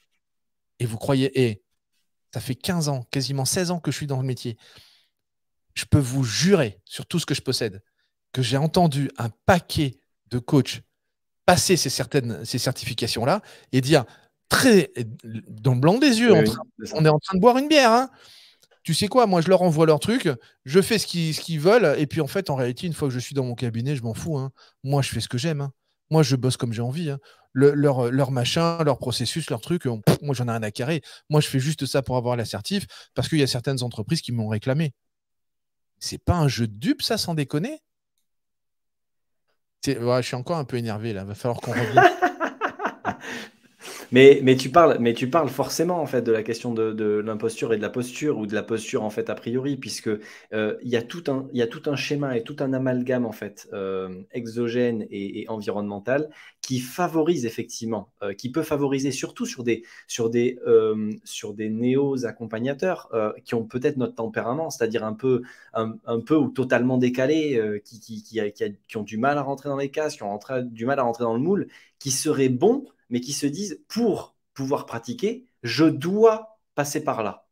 Et vous croyez, ça fait 15 ans, quasiment 16 ans que je suis dans le métier. Je peux vous jurer sur tout ce que je possède que j'ai entendu un paquet de coachs passer ces certifications-là et dire très dans le blanc des yeux, Oui, on est en train de boire une bière. Hein. Tu sais quoi, moi je leur envoie leur truc, je fais ce qu'ils veulent, et puis en fait, en réalité, une fois que je suis dans mon cabinet, je m'en fous. Hein. Moi, je fais ce que j'aime. Hein. Moi, je bosse comme j'ai envie. Hein. Leur machin, leur processus, leur truc, moi j'en ai rien à carrer. Moi, je fais juste ça pour avoir l'assertif parce qu'il y a certaines entreprises qui m'ont réclamé. C'est pas un jeu de dupe, ça, sans déconner. Ouais, je suis encore un peu énervé là. Va falloir qu'on revienne. Mais tu parles forcément en fait de la question de l'imposture et de la posture ou de la posture en fait a priori puisque il y a tout un schéma et tout un amalgame en fait exogène et environnemental qui favorise effectivement, qui peut favoriser surtout sur des néo-accompagnateurs qui ont peut-être notre tempérament, c'est-à-dire un peu ou totalement décalés, qui ont du mal à rentrer dans les cases, qui ont du mal à rentrer dans le moule, qui seraient bons mais qui se disent, pour pouvoir pratiquer, je dois passer par là.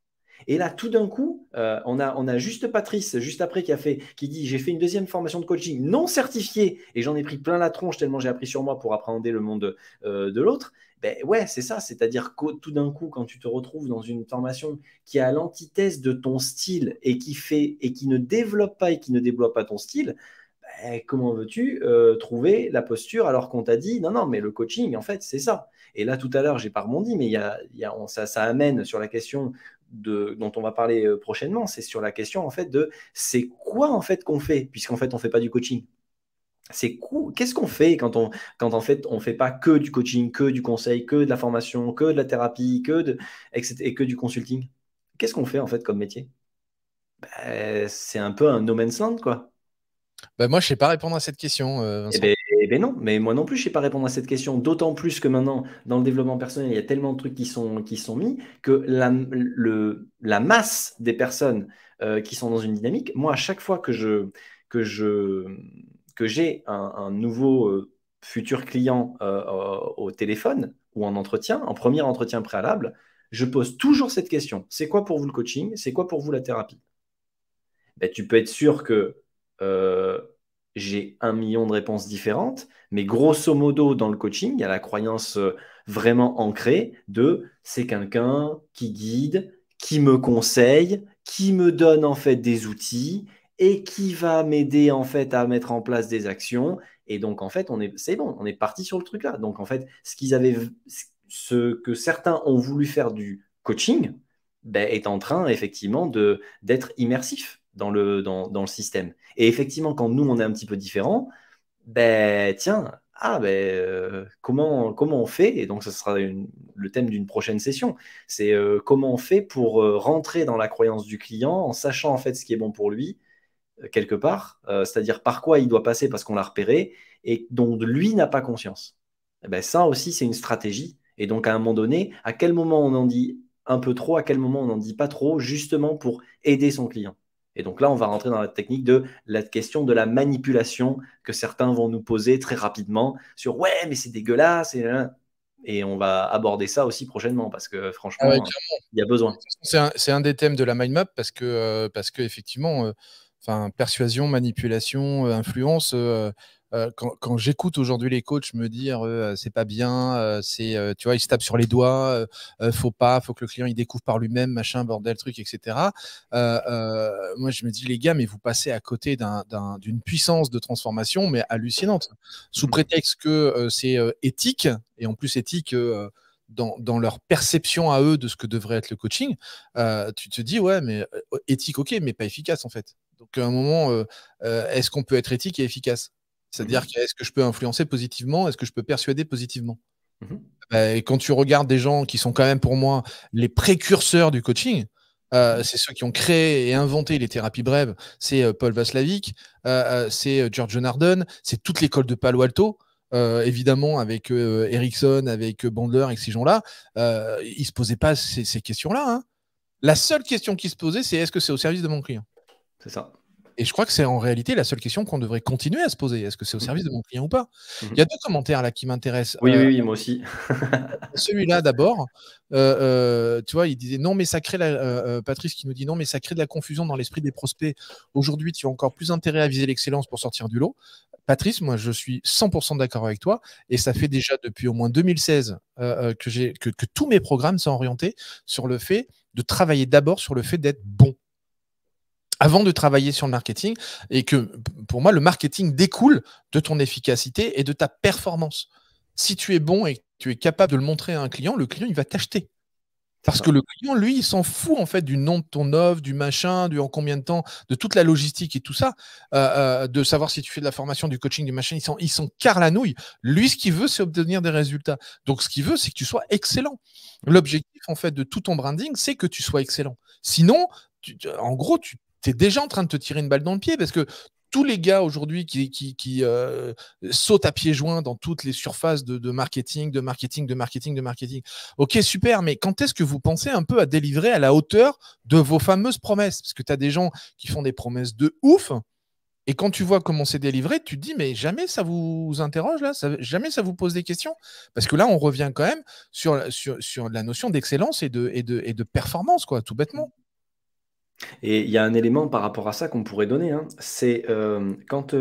Et là, tout d'un coup, on a juste Patrice, juste après, qui dit, j'ai fait une deuxième formation de coaching non certifiée, et j'en ai pris plein la tronche tellement j'ai appris sur moi pour appréhender le monde de l'autre. Ben ouais, c'est ça, c'est-à-dire que tout d'un coup, quand tu te retrouves dans une formation qui est à l'antithèse de ton style et qui ne développe pas et qui ne débloque pas ton style, comment veux-tu trouver la posture alors qu'on t'a dit non, non, mais le coaching, en fait, c'est ça. Et là, tout à l'heure, j'ai pas rebondi, mais ça amène sur la question dont on va parler prochainement, c'est sur la question en fait de c'est quoi en fait qu'on fait, puisqu'en fait, on fait pas du coaching. Qu'est-ce qu'on fait quand en fait on fait pas que du coaching, que du conseil, que de la formation, que de la thérapie, etc., et que du consulting? Qu'est-ce qu'on fait en fait comme métier? C'est un peu un no man's land, quoi. Bah, moi, je ne sais pas répondre à cette question, Eh Vincent. ben, eh ben non, mais moi non plus, je ne sais pas répondre à cette question. D'autant plus que maintenant, dans le développement personnel, il y a tellement de trucs qui sont mis que la masse des personnes qui sont dans une dynamique, moi, à chaque fois que je, que j'ai un nouveau futur client au téléphone ou en entretien, en premier entretien préalable, je pose toujours cette question. C'est quoi pour vous le coaching? C'est quoi pour vous la thérapie? Ben, tu peux être sûr que euh, j'ai 1 million de réponses différentes, mais grosso modo, dans le coaching, il y a la croyance vraiment ancrée de c'est quelqu'un qui guide, qui me conseille, qui me donne en fait des outils et qui va m'aider en fait à mettre en place des actions. Et donc en fait, c'est bon, on est parti sur le truc là. Donc en fait, ce que certains ont voulu faire du coaching ben, est en train effectivement d'être immersif dans le système. Et effectivement, quand nous on est un petit peu différent, ben tiens, comment on fait? Et donc, ce sera le thème d'une prochaine session. C'est comment on fait pour rentrer dans la croyance du client en sachant en fait ce qui est bon pour lui, quelque part, c'est-à-dire par quoi il doit passer parce qu'on l'a repéré et dont lui n'a pas conscience. Eh ben, ça aussi, c'est une stratégie. Et donc, à un moment donné, à quel moment on en dit un peu trop, à quel moment on n'en dit pas trop, justement pour aider son client. Et donc là, on va rentrer dans la technique de la question de la manipulation que certains vont nous poser très rapidement sur ouais, mais c'est dégueulasse. Et on va aborder ça aussi prochainement parce que Ah ouais, franchement, il y a besoin. c'est un des thèmes de la mind map parce que effectivement, enfin, persuasion, manipulation, influence. Quand j'écoute aujourd'hui les coachs me dire c'est pas bien, tu vois, ils se tapent sur les doigts, faut que le client il découvre par lui-même, machin, bordel, truc, etc. Moi, je me dis les gars, mais vous passez à côté d'une puissance de transformation, mais hallucinante, sous prétexte que c'est éthique et en plus éthique. Dans leur perception à eux de ce que devrait être le coaching, tu te dis, ouais, mais éthique, ok, mais pas efficace en fait. Donc à un moment, est-ce qu'on peut être éthique et efficace? C'est-à-dire, est-ce que je peux influencer positivement? Est-ce que je peux persuader positivement? Et quand tu regardes des gens qui sont quand même pour moi les précurseurs du coaching, c'est ceux qui ont créé et inventé les thérapies brèves, c'est Paul Vaslavic, c'est George Nardon, c'est toute l'école de Palo Alto. Évidemment, avec Ericsson, avec Bandler, avec ces gens-là, ils ne se posaient pas ces questions-là. Hein. La seule question qui se posait, c'est est-ce que c'est au service de mon client? C'est ça. Et je crois que c'est en réalité la seule question qu'on devrait continuer à se poser. Est-ce que c'est au service de mon client ou pas? Il y a deux commentaires là qui m'intéressent. Oui, moi aussi. Celui-là d'abord, tu vois, il disait non, mais ça crée Patrice qui nous dit non, mais ça crée de la confusion dans l'esprit des prospects. Aujourd'hui, tu as encore plus intérêt à viser l'excellence pour sortir du lot. Patrice, moi, je suis 100% d'accord avec toi. Et ça fait déjà depuis au moins 2016 que tous mes programmes sont orientés sur le fait de travailler d'abord sur le fait d'être bon avant de travailler sur le marketing. Et que pour moi, le marketing découle de ton efficacité et de ta performance. Si tu es bon et que tu es capable de le montrer à un client, le client, il va t'acheter. Parce que le client, lui, il s'en fout en fait du nom de ton offre, du machin, du en combien de temps, de toute la logistique et tout ça, de savoir si tu fais de la formation, du coaching, du machin, ils s'en carrent la nouille. Lui, ce qu'il veut, c'est obtenir des résultats. Donc, ce qu'il veut, c'est que tu sois excellent. L'objectif, en fait, de tout ton branding, c'est que tu sois excellent. Sinon, en gros, tu es déjà en train de te tirer une balle dans le pied parce que tous les gars aujourd'hui qui sautent à pieds joints dans toutes les surfaces de marketing, de marketing, de marketing, de marketing. Ok, super, mais quand est-ce que vous pensez un peu à délivrer à la hauteur de vos fameuses promesses? Parce que tu as des gens qui font des promesses de ouf, et quand tu vois comment c'est délivré, tu te dis, mais jamais ça vous interroge là, jamais ça vous pose des questions? Parce que là, on revient quand même sur la notion d'excellence et de performance, quoi, tout bêtement. Et il y a un élément par rapport à ça qu'on pourrait donner, hein. C'est quand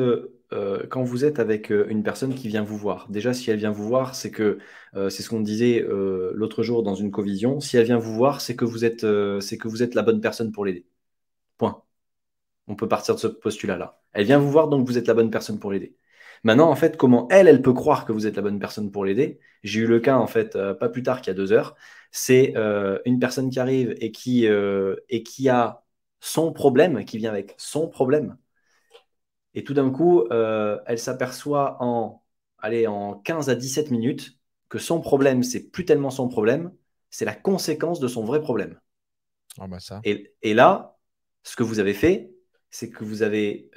vous êtes avec une personne qui vient vous voir. Déjà, si elle vient vous voir, c'est que c'est ce qu'on disait l'autre jour dans une covision. Si elle vient vous voir, c'est que vous êtes la bonne personne pour l'aider. Point. On peut partir de ce postulat-là. Elle vient vous voir, donc vous êtes la bonne personne pour l'aider. Maintenant, en fait, comment elle peut croire que vous êtes la bonne personne pour l'aider? J'ai eu le cas, en fait, pas plus tard qu'il y a 2 heures. C'est une personne qui arrive et qui a son problème, qui vient avec son problème. Et tout d'un coup, elle s'aperçoit en 15 à 17 minutes que son problème, c'est plus tellement son problème, c'est la conséquence de son vrai problème. Ah bah ça. Et là, ce que vous avez fait, c'est que vous avez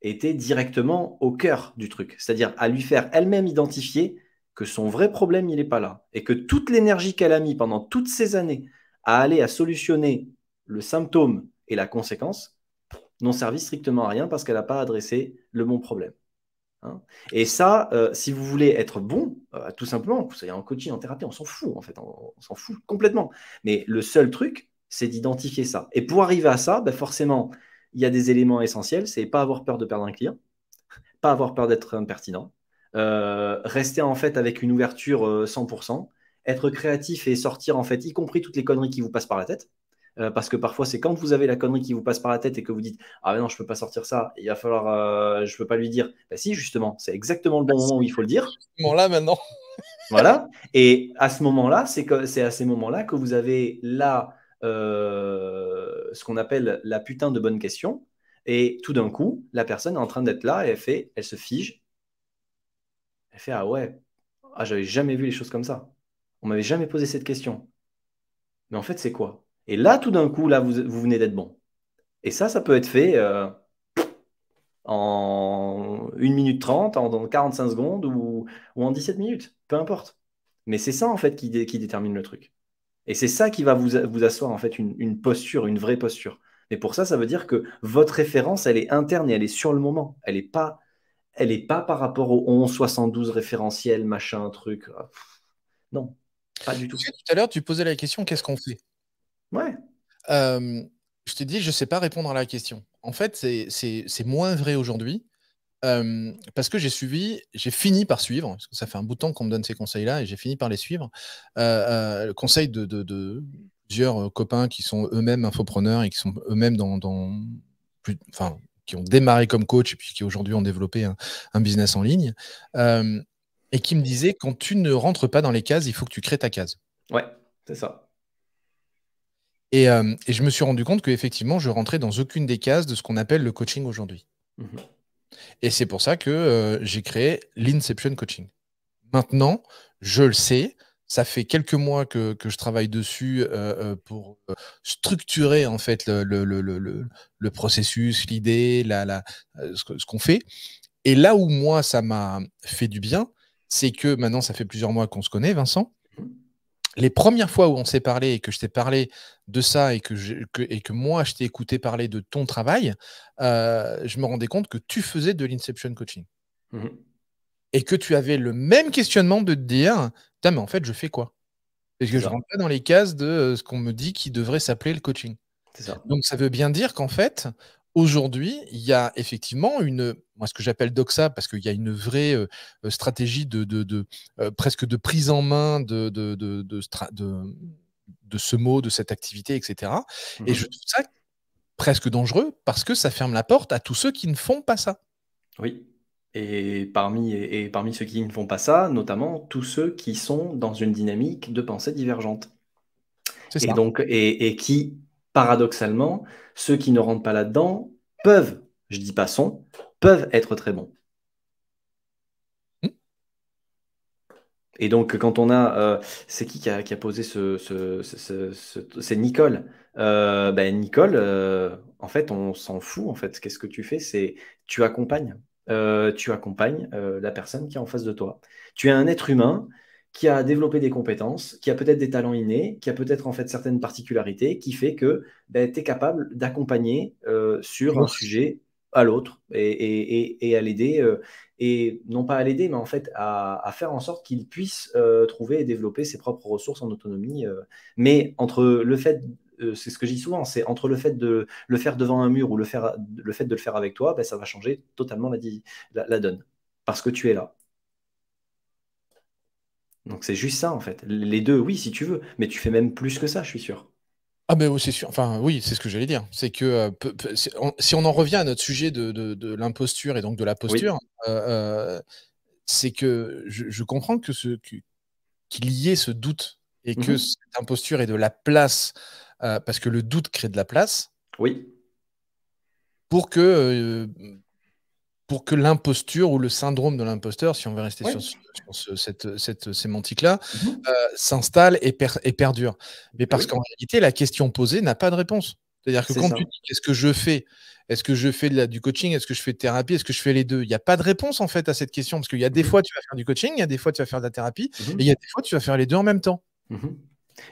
été directement au cœur du truc, c'est-à-dire à lui faire elle-même identifier que son vrai problème, il n'est pas là. Et que toute l'énergie qu'elle a mis pendant toutes ces années à aller à solutionner le symptôme et la conséquence n'ont servi strictement à rien parce qu'elle n'a pas adressé le bon problème. Hein. Et ça, si vous voulez être bon, tout simplement, que vous soyez en coaching, en thérapie, on s'en fout en fait, on s'en fout complètement. Mais le seul truc, c'est d'identifier ça. Et pour arriver à ça, ben forcément, il y a des éléments essentiels, c'est pas avoir peur de perdre un client, pas avoir peur d'être impertinent, rester en fait avec une ouverture 100%, être créatif et sortir en fait, y compris toutes les conneries qui vous passent par la tête. parce que parfois, c'est quand vous avez la connerie qui vous passe par la tête et que vous dites ah mais non, je peux pas sortir ça, il va falloir, je peux pas lui dire. Bah si, justement, c'est exactement le bon moment où il faut le dire. Bon, là, maintenant. Voilà. Et à ce moment-là, c'est à ces moments-là que vous avez là ce qu'on appelle la putain de bonne question. Et tout d'un coup, la personne est en train d'être là et elle se fige. Elle fait ah ouais, ah, j'avais jamais vu les choses comme ça. On m'avait jamais posé cette question. Mais en fait, c'est quoi? Et là, tout d'un coup, là, vous venez d'être bon. Et ça peut être fait en 1 minute 30, en 45 secondes ou en 17 minutes. Peu importe. Mais c'est ça, en fait, qui détermine le truc. Et c'est ça qui va vous asseoir, en fait, une posture, une vraie posture. Et pour ça, ça veut dire que votre référence, elle est interne et elle est sur le moment. Elle est pas par rapport au 11 72 référentiel, machin, truc. Non, pas du Tu tout. sais, tout à l'heure, tu posais la question, qu'est-ce qu'on fait? Ouais. Euh, je t'ai dit, je ne sais pas répondre à la question. En fait, c'est moins vrai aujourd'hui. Parce que j'ai fini par suivre, parce que ça fait un bout de temps qu'on me donne ces conseils-là, et j'ai fini par les suivre. Le conseil de plusieurs copains qui sont eux-mêmes infopreneurs et qui sont eux-mêmes enfin, qui ont démarré comme coach et puis qui aujourd'hui ont développé un business en ligne, et qui me disaient, quand tu ne rentres pas dans les cases, il faut que tu crées ta case. Ouais, c'est ça. Et je me suis rendu compte qu'effectivement, je rentrais dans aucune des cases de ce qu'on appelle le coaching aujourd'hui. Mhm. Et c'est pour ça que j'ai créé l'Inception Coaching. Maintenant, je le sais, ça fait quelques mois que je travaille dessus pour structurer en fait le processus, l'idée, ce qu'on fait. Et là où moi, ça m'a fait du bien, c'est que maintenant, ça fait plusieurs mois qu'on se connaît, Vincent. Les premières fois où on s'est parlé et que je t'ai parlé de ça et que moi, je t'ai écouté parler de ton travail, je me rendais compte que tu faisais de l'Inception Coaching Mhm. et que tu avais le même questionnement de te dire, putain, mais en fait, je fais quoi? Parce C'est que je ça. rentre pas dans les cases de ce qu'on me dit qui devrait s'appeler le coaching. C'est ça. Donc, ça veut bien dire qu'en fait, aujourd'hui, il y a effectivement moi, ce que j'appelle doxa, parce qu'il y a une vraie stratégie presque de prise en main de ce mot, de cette activité, etc. Et je Mhm. trouve ça presque dangereux parce que ça ferme la porte à tous ceux qui ne font pas ça. Oui. Et parmi ceux qui ne font pas ça, notamment tous ceux qui sont dans une dynamique de pensée divergente. C'est Et ça. donc, et qui, paradoxalement, ceux qui ne rentrent pas là-dedans peuvent, je dis pas sont, peuvent être très bons. Hmm. Et donc, quand on a, c'est qui a posé c'est Nicole. Ben, Nicole, en fait, on s'en fout. En fait, qu'est-ce que tu fais? C'est tu accompagnes. Tu accompagnes la personne qui est en face de toi. Tu es un être humain qui a développé des compétences, qui a peut-être des talents innés, qui a peut-être en fait certaines particularités, qui fait que ben, tu es capable d'accompagner sur un sujet à l'autre et à l'aider. Et non pas à l'aider, mais en fait à faire en sorte qu'il puisse trouver et développer ses propres ressources en autonomie. Mais entre le fait, c'est ce que je dis souvent, c'est entre le fait de le faire devant un mur ou le fait de le faire avec toi, ben, ça va changer totalement la donne. Parce que tu es là. Donc c'est juste ça en fait. Les deux, oui, si tu veux, mais tu fais même plus que ça, je suis sûr. Ah ben oui, c'est sûr. Enfin oui, c'est ce que j'allais dire. C'est que si on en revient à notre sujet de l'imposture et donc de la Oui. posture, c'est que je comprends qu'il y ait ce doute et que Mhm. cette imposture ait de la place, parce que le doute crée de la place Oui. pour que, euh, pour que l'imposture ou le syndrome de l'imposteur, si on veut rester Oui. cette sémantique-là, Mhm. s'installe et perdure. Mais parce Oui. qu'en réalité, la question posée n'a pas de réponse. C'est-à-dire que C'est quand tu ça. dis qu'est-ce que je fais, est-ce que je fais du coaching, est-ce que je fais de thérapie, est-ce que je fais les deux? Il n'y a pas de réponse en fait à cette question parce qu'il y a des Mhm. fois tu vas faire du coaching, il y a des fois tu vas faire de la thérapie et il Mhm. y a des fois tu vas faire les deux en même temps. Mhm.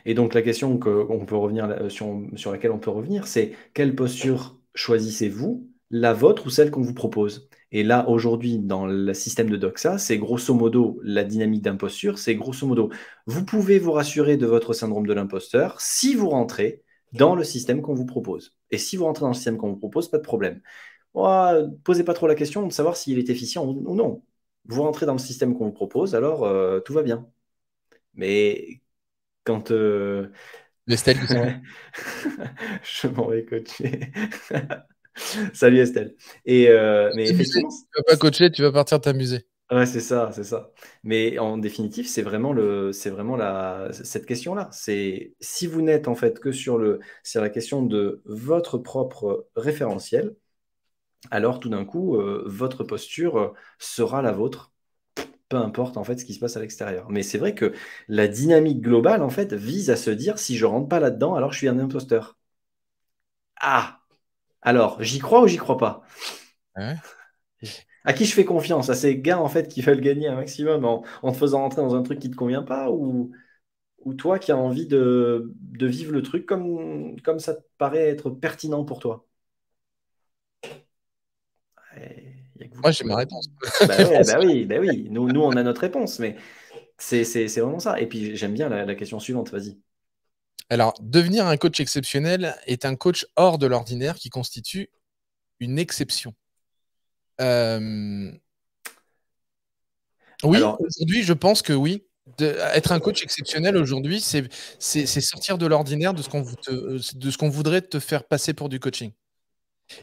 Et donc la question qu'on peut revenir, sur laquelle on peut revenir, c'est quelle posture choisissez-vous, la vôtre ou celle qu'on vous propose? Et là, aujourd'hui, dans le système de Doxa, c'est grosso modo la dynamique d'imposture, c'est grosso modo, vous pouvez vous rassurer de votre syndrome de l'imposteur si vous rentrez dans le système qu'on vous propose. Et si vous rentrez dans le système qu'on vous propose, pas de problème. Posez pas trop la question de savoir s'il est efficient ou non. Vous rentrez dans le système qu'on vous propose, alors tout va bien. Mais quand Estelle, qui s'en va. Je m'en vais coacher. Salut Estelle. Mais effectivement, Tu vas pas coacher, tu vas partir t'amuser. ouais, c'est ça, c'est ça. Mais en définitive, c'est vraiment cette question-là. C'est si vous n'êtes en fait que sur la question de votre propre référentiel, alors tout d'un coup, votre posture sera la vôtre, peu importe en fait ce qui se passe à l'extérieur. Mais c'est vrai que la dynamique globale en fait vise à se dire si je rentre pas là-dedans, alors je suis un imposteur. Ah, alors j'y crois ou j'y crois pas? Ouais. À qui je fais confiance? À ces gars en fait qui veulent gagner un maximum en te faisant rentrer dans un truc qui te convient pas ou toi qui as envie de vivre le truc comme ça te paraît être pertinent pour toi? Il n'y a que vous Moi, qui j'ai pouvez ma répondre. réponse. Bah ouais, bah oui, bah oui. Nous, on a notre réponse, mais c'est vraiment ça. Et puis j'aime bien la question suivante, vas-y. Alors, devenir un coach exceptionnel est un coach hors de l'ordinaire qui constitue une exception. Euh, Oui, Alors, aujourd'hui, je pense que oui. Être un coach exceptionnel aujourd'hui, c'est sortir de l'ordinaire de ce qu'on voudrait te faire passer pour du coaching.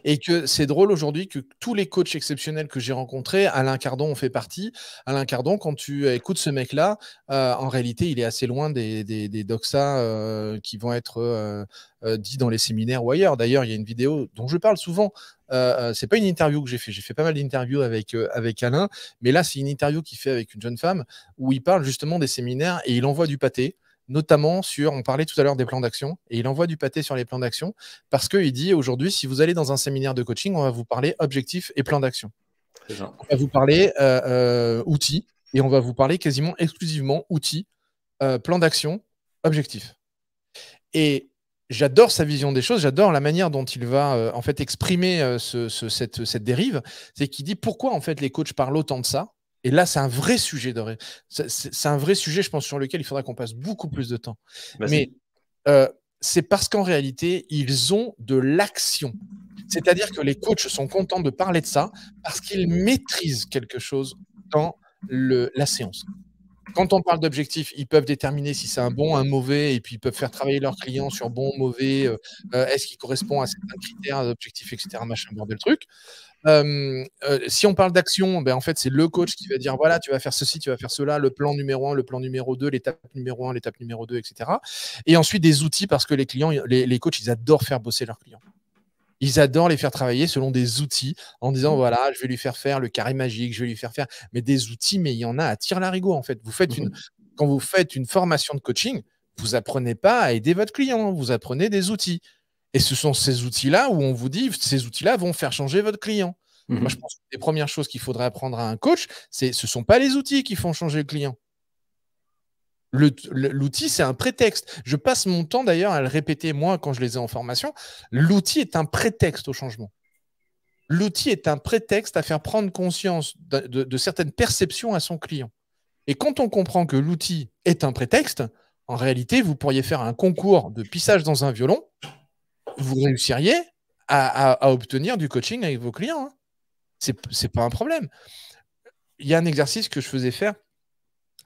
Et que c'est drôle aujourd'hui que tous les coachs exceptionnels que j'ai rencontrés, Alain Cardon en fait partie. Alain Cardon, quand tu écoutes ce mec-là, en réalité, il est assez loin des doxa qui vont être dits dans les séminaires ou ailleurs. D'ailleurs, il y a une vidéo dont je parle souvent. C'est pas une interview que j'ai fait. J'ai fait pas mal d'interviews avec Alain, mais là, c'est une interview qu'il fait avec une jeune femme où il parle justement des séminaires et il envoie du pâté, notamment sur, on parlait tout à l'heure des plans d'action, et il envoie du pâté sur les plans d'action parce qu'il dit aujourd'hui, si vous allez dans un séminaire de coaching, on va vous parler objectif et plan d'action. c'est ça. On va vous parler outils et on va vous parler quasiment exclusivement outils, plan d'action, objectif. Et j'adore sa vision des choses, j'adore la manière dont il va en fait exprimer cette dérive. C'est qu'il dit pourquoi en fait les coachs parlent autant de ça. Et là, c'est un vrai sujet c'est un vrai sujet, je pense, sur lequel il faudra qu'on passe beaucoup plus de temps. Mais Vas-y. c'est parce qu'en réalité, ils ont de l'action. C'est-à-dire que les coachs sont contents de parler de ça parce qu'ils maîtrisent quelque chose dans la séance. Quand on parle d'objectifs, ils peuvent déterminer si c'est un bon, un mauvais, et puis ils peuvent faire travailler leurs clients sur bon, mauvais, est-ce qu'il correspond à certains critères, d'objectifs, etc., machin, bordel truc. Si on parle d'action, ben, en fait, c'est le coach qui va dire voilà, tu vas faire ceci, tu vas faire cela, le plan numéro 1, le plan numéro 2, l'étape numéro 1, l'étape numéro 2, etc. Et ensuite des outils parce que les clients, les coachs, ils adorent faire bosser leurs clients. Ils adorent les faire travailler selon des outils en disant voilà, je vais lui faire le carré magique, je vais lui faire mais des outils, mais il y en a à tire-larigot en fait. Quand vous faites une formation de coaching, vous apprenez pas à aider votre client, vous apprenez des outils. Et ce sont ces outils-là où on vous dit ces outils-là vont faire changer votre client. Moi, je pense que les premières choses qu'il faudrait apprendre à un coach, ce ne sont pas les outils qui font changer le client. L'outil, c'est un prétexte. Je passe mon temps d'ailleurs à le répéter, moi, quand je les ai en formation. L'outil est un prétexte au changement. L'outil est un prétexte à faire prendre conscience de certaines perceptions à son client. Et quand on comprend que l'outil est un prétexte, en réalité, vous pourriez faire un concours de pissage dans un violon, vous réussiriez à obtenir du coaching avec vos clients. Hein. C'est pas un problème. Il y a un exercice que je faisais faire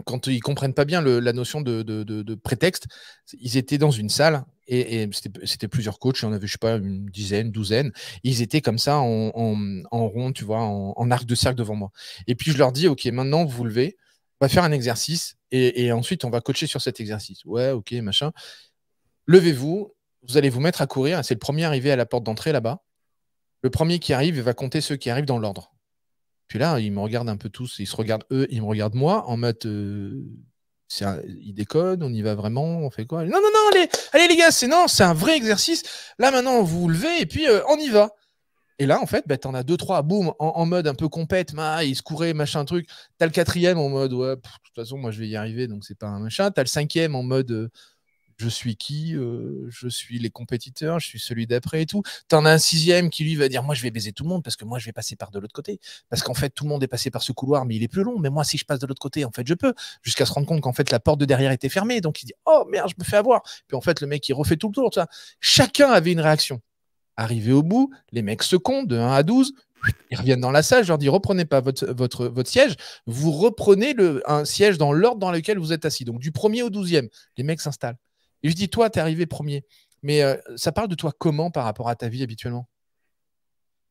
quand ils comprennent pas bien la notion de prétexte. Ils étaient dans une salle et c'était plusieurs coachs, il y en avait, je sais pas, une dizaine, douzaine. Ils étaient comme ça en rond, tu vois, en arc de cercle devant moi. Et puis je leur dis, OK, maintenant vous vous levez, on va faire un exercice et ensuite on va coacher sur cet exercice. Ouais, OK, machin. Levez-vous, vous allez vous mettre à courir. C'est le premier arrivé à la porte d'entrée là-bas. Le premier qui arrive, il va compter ceux qui arrivent dans l'ordre. Puis là, ils me regardent un peu tous, ils se regardent eux, ils me regardent moi en mode ils décodent, on y va vraiment, on fait quoi? Non, non, non, allez les gars, c'est un vrai exercice. Là maintenant, vous vous levez et puis on y va. Et là, en fait, bah, t'en as deux, trois, boum, en mode un peu compète, ils se couraient, machin truc. T'as le quatrième en mode ouais, de toute façon, moi je vais y arriver, donc c'est pas un machin. T'as le cinquième en mode je suis qui, je suis les compétiteurs, je suis celui d'après et tout. T'en as un sixième qui lui va dire moi je vais baiser tout le monde parce que moi je vais passer par de l'autre côté. Parce qu'en fait tout le monde est passé par ce couloir mais il est plus long. Mais moi si je passe de l'autre côté en fait je peux. Jusqu'à se rendre compte qu'en fait la porte de derrière était fermée. Donc il dit oh merde je me fais avoir. Puis en fait le mec il refait tout le tour. Ça. Chacun avait une réaction. Arrivé au bout, les mecs se comptent de 1 à 12. Ils reviennent dans la salle, je leur dis reprenez pas votre siège, vous reprenez un siège dans l'ordre dans lequel vous êtes assis. Donc du premier au 12e, les mecs s'installent. Et je dis, toi, tu es arrivé premier. Mais ça parle de toi comment par rapport à ta vie habituellement?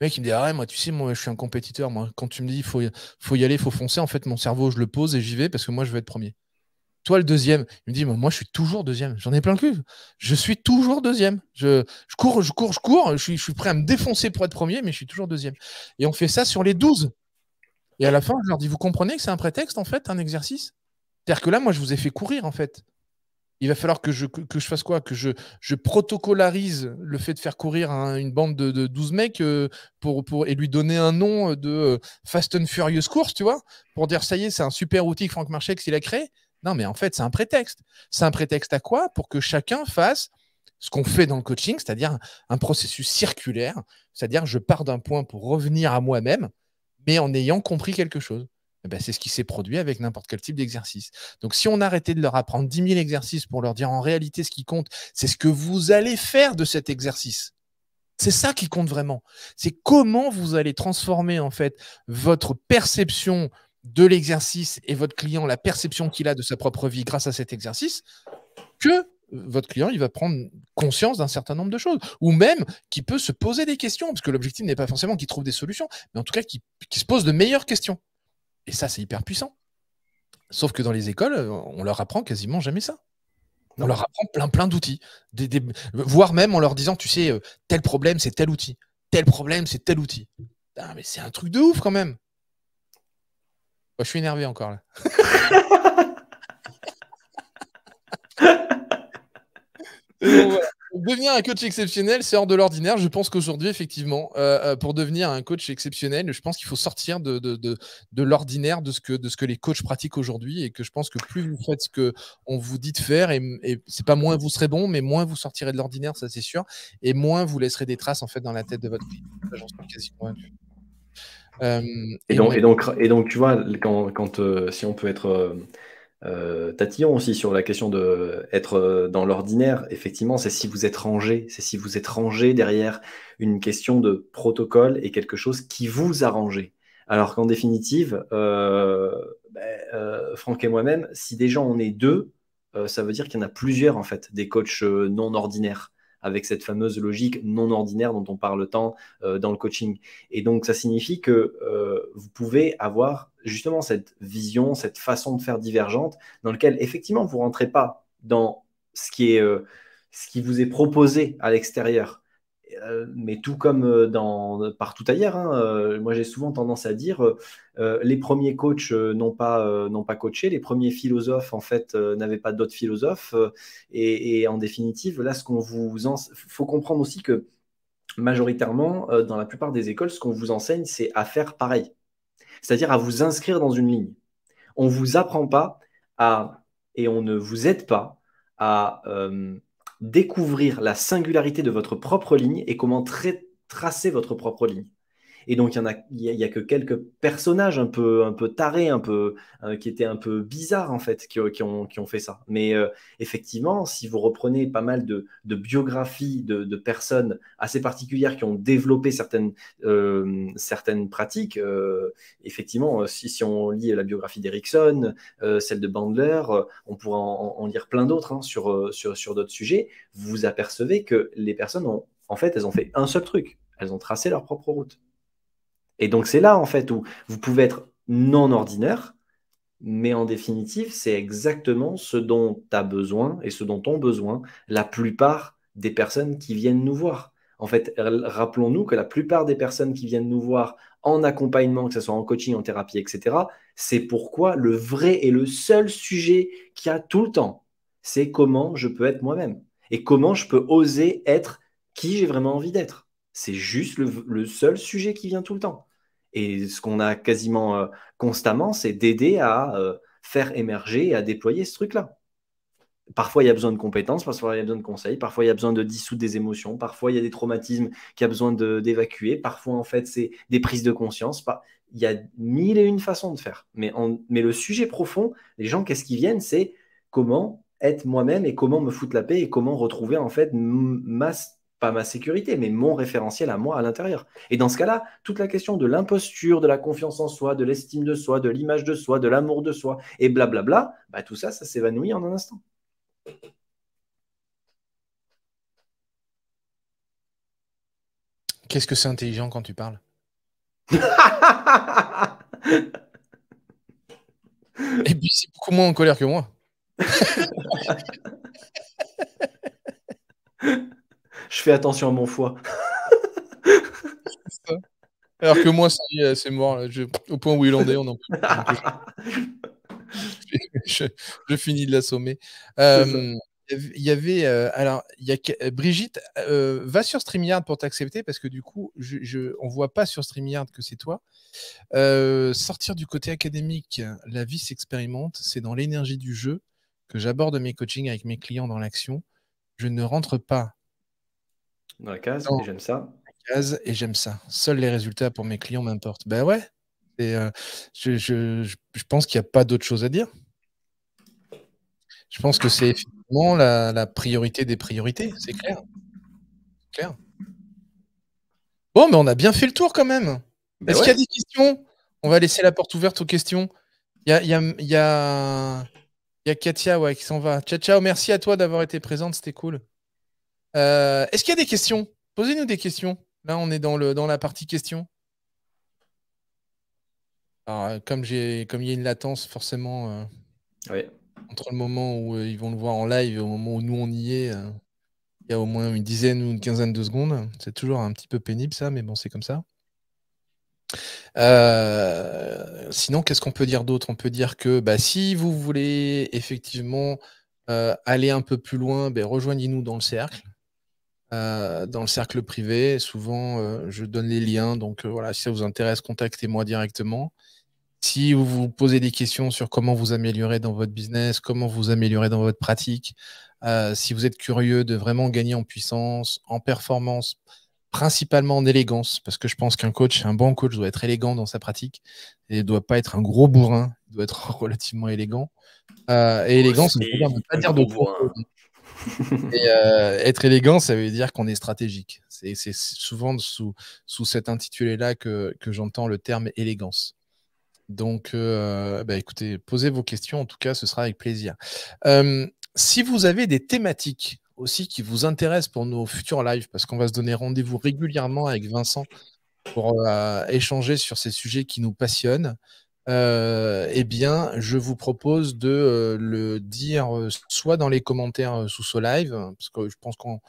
Le mec, il me dit, ah ouais, moi, tu sais, moi, je suis un compétiteur. Moi, quand tu me dis, faut y aller, faut foncer, en fait, mon cerveau, je le pose et j'y vais parce que moi, je veux être premier. Toi, le deuxième, il me dit, moi, je suis toujours deuxième. J'en ai plein le cul. Je suis toujours deuxième. Je cours, je cours, je cours. Je suis prêt à me défoncer pour être premier, mais je suis toujours deuxième. Et on fait ça sur les 12. Et à la fin, je leur dis, vous comprenez que c'est un prétexte, en fait, un exercice? C'est-à-dire que là, moi, je vous ai fait courir, en fait. Il va falloir que je fasse quoi? Que je protocolarise le fait de faire courir une bande de 12 mecs et lui donner un nom de Fast and Furious Course, tu vois? Pour dire, ça y est, c'est un super outil que Franck Marchex, il a créé. Non, mais en fait, c'est un prétexte. C'est un prétexte à quoi? Pour que chacun fasse ce qu'on fait dans le coaching, c'est-à-dire un processus circulaire, c'est-à-dire je pars d'un point pour revenir à moi-même, mais en ayant compris quelque chose. Eh ben, c'est ce qui s'est produit avec n'importe quel type d'exercice. Donc, si on arrêtait de leur apprendre 10 000 exercices pour leur dire en réalité ce qui compte, c'est ce que vous allez faire de cet exercice. C'est ça qui compte vraiment. C'est comment vous allez transformer en fait votre perception de l'exercice et votre client, la perception qu'il a de sa propre vie grâce à cet exercice, que votre client il va prendre conscience d'un certain nombre de choses, ou même qu'il peut se poser des questions, parce que l'objectif n'est pas forcément qu'il trouve des solutions, mais en tout cas qu'il se pose de meilleures questions. Et ça, c'est hyper puissant. Sauf que dans les écoles, on leur apprend quasiment jamais ça. On leur apprend plein d'outils. Voire même en leur disant, tu sais, tel problème, c'est tel outil. Tel problème, c'est tel outil. Ah, mais c'est un truc de ouf quand même. Moi, je suis énervé encore là. Donc, voilà. Devenir un coach exceptionnel, c'est hors de l'ordinaire. Je pense qu'aujourd'hui, effectivement, pour devenir un coach exceptionnel, je pense qu'il faut sortir de l'ordinaire, de ce que les coachs pratiquent aujourd'hui. Et que je pense que plus vous faites ce qu'on vous dit de faire, et c'est pas moins vous serez bon, mais moins vous sortirez de l'ordinaire, ça c'est sûr. Et moins vous laisserez des traces en fait dans la tête de votre client. J'en suis quasi convaincu. Et donc, tu vois, si on peut être tatillon aussi sur la question d'être dans l'ordinaire, effectivement, c'est si vous êtes rangé, c'est si vous êtes rangé derrière une question de protocole et quelque chose qui vous a rangé. Alors qu'en définitive, Franck et moi-même, si déjà on est deux, ça veut dire qu'il y en a plusieurs en fait, des coachs non ordinaires, avec cette fameuse logique non ordinaire dont on parle tant dans le coaching. Et donc, ça signifie que vous pouvez avoir justement cette vision, cette façon de faire divergente, dans lequel effectivement, vous ne rentrez pas dans ce qui vous est proposé à l'extérieur. Mais tout comme partout ailleurs, hein, moi j'ai souvent tendance à dire les premiers coachs n'ont pas coaché, les premiers philosophes en fait n'avaient pas d'autres philosophes. Et en définitive, là, faut comprendre aussi que majoritairement, dans la plupart des écoles, ce qu'on vous enseigne, c'est à faire pareil, c'est-à-dire à vous inscrire dans une ligne. On ne vous apprend pas et on ne vous aide pas à découvrir la singularité de votre propre ligne et comment tracer votre propre ligne. Et donc, il y a que quelques personnages un peu tarés, qui étaient un peu bizarres, en fait, qui ont fait ça. Mais effectivement, si vous reprenez pas mal de biographies de personnes assez particulières qui ont développé certaines pratiques, effectivement, si on lit la biographie d'Erickson, celle de Bandler, on pourra en lire plein d'autres hein, sur d'autres sujets, vous vous apercevez que les personnes elles ont fait un seul truc. Elles ont tracé leur propre route. Et donc, c'est là, en fait, où vous pouvez être non ordinaire, mais en définitive, c'est exactement ce dont tu as besoin et ce dont ont besoin la plupart des personnes qui viennent nous voir. En fait, rappelons-nous que la plupart des personnes qui viennent nous voir en accompagnement, que ce soit en coaching, en thérapie, etc., c'est pourquoi le vrai et le seul sujet qu'il y a tout le temps, c'est comment je peux être moi-même et comment je peux oser être qui j'ai vraiment envie d'être. C'est juste le seul sujet qui vient tout le temps. Et ce qu'on a quasiment constamment, c'est d'aider à faire émerger et à déployer ce truc-là. Parfois, il y a besoin de compétences, parfois, il y a besoin de conseils, parfois, il y a besoin de dissoudre des émotions, parfois, il y a des traumatismes qu'il y a besoin d'évacuer, parfois, en fait, c'est des prises de conscience. Il y a mille et une façons de faire. Mais le sujet profond, les gens, qu'est-ce qui viennent? C'est comment être moi-même et comment me foutre la paix et comment retrouver, en fait, pas ma sécurité, mais mon référentiel à moi à l'intérieur. Et dans ce cas-là, toute la question de l'imposture, de la confiance en soi, de l'estime de soi, de l'image de soi, de l'amour de soi, et blablabla, tout ça, ça s'évanouit en un instant. Qu'est-ce que c'est intelligent quand tu parles? Et puis c'est beaucoup moins en colère que moi. Je fais attention à mon foie. Alors que moi, ça y est, c'est mort, là, au point où il en est, on en peut plus, donc je je finis de l'assommer. C'est ça. Alors, il y a que Brigitte, va sur StreamYard pour t'accepter parce que du coup, on voit pas sur StreamYard que c'est toi. Sortir du côté académique, la vie s'expérimente, c'est dans l'énergie du jeu que j'aborde mes coachings avec mes clients dans l'action. Je ne rentre pas Dans la case, dans et j'aime ça. la case et j'aime ça. Seuls les résultats pour mes clients m'importent. Ben ouais, et je pense qu'il y a pas d'autre chose à dire. Je pense que c'est effectivement la priorité des priorités, c'est clair, clair. Bon, mais on a bien fait le tour quand même. Ben Est-ce qu'il y a ouais. des questions? On va laisser la porte ouverte aux questions. Il y a Katia, ouais, qui s'en va. Ciao, ciao, merci à toi d'avoir été présente, c'était cool. Est-ce qu'il y a des questions? Posez-nous des questions. Là, on est dans la partie questions. Alors, comme il y a une latence, forcément, Ouais. entre le moment où ils vont le voir en live et au moment où nous on y est, il y a au moins une dizaine ou une quinzaine de secondes. C'est toujours un petit peu pénible ça, mais bon, c'est comme ça. Sinon, qu'est-ce qu'on peut dire d'autre? On peut dire que si vous voulez effectivement aller un peu plus loin, rejoignez-nous dans le cercle. Dans le cercle privé, souvent je donne les liens. Donc voilà, si ça vous intéresse, contactez-moi directement. Si vous vous posez des questions sur comment vous améliorer dans votre business, comment vous améliorer dans votre pratique, si vous êtes curieux de vraiment gagner en puissance, en performance, principalement en élégance, parce que je pense qu'un coach, un bon coach doit être élégant dans sa pratique et ne doit pas être un gros bourrin, il doit être relativement élégant. Et élégant, ça veut pas dire ne Aussi, pas un dire de gros trop bourrin. choses. Et être élégant, ça veut dire qu'on est stratégique. C'est souvent sous cet intitulé-là que j'entends le terme élégance. Donc, écoutez, posez vos questions. En tout cas, ce sera avec plaisir. Si vous avez des thématiques aussi qui vous intéressent pour nos futurs lives, parce qu'on va se donner rendez-vous régulièrement avec Vincent pour échanger sur ces sujets qui nous passionnent, eh bien, je vous propose de le dire soit dans les commentaires sous ce live, parce que je pense qu'on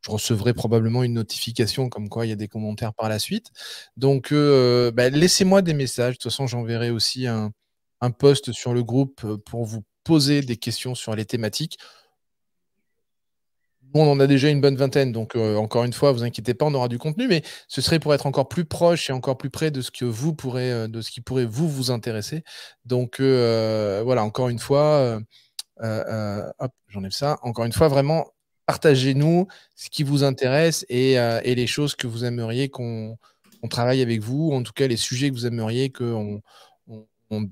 je recevrai probablement une notification comme quoi il y a des commentaires par la suite. Donc, laissez-moi des messages. De toute façon, j'enverrai aussi un post sur le groupe pour vous poser des questions sur les thématiques. Nous, on en a déjà une bonne vingtaine, donc encore une fois, vous inquiétez pas, on aura du contenu, mais ce serait pour être encore plus proche et encore plus près de ce que vous pourrez, de ce qui pourrait vous intéresser. Donc voilà, encore une fois, hop, j'enlève ça. Encore une fois, vraiment, partagez-nous ce qui vous intéresse et les choses que vous aimeriez qu'on travaille avec vous, en tout cas les sujets que vous aimeriez qu'on on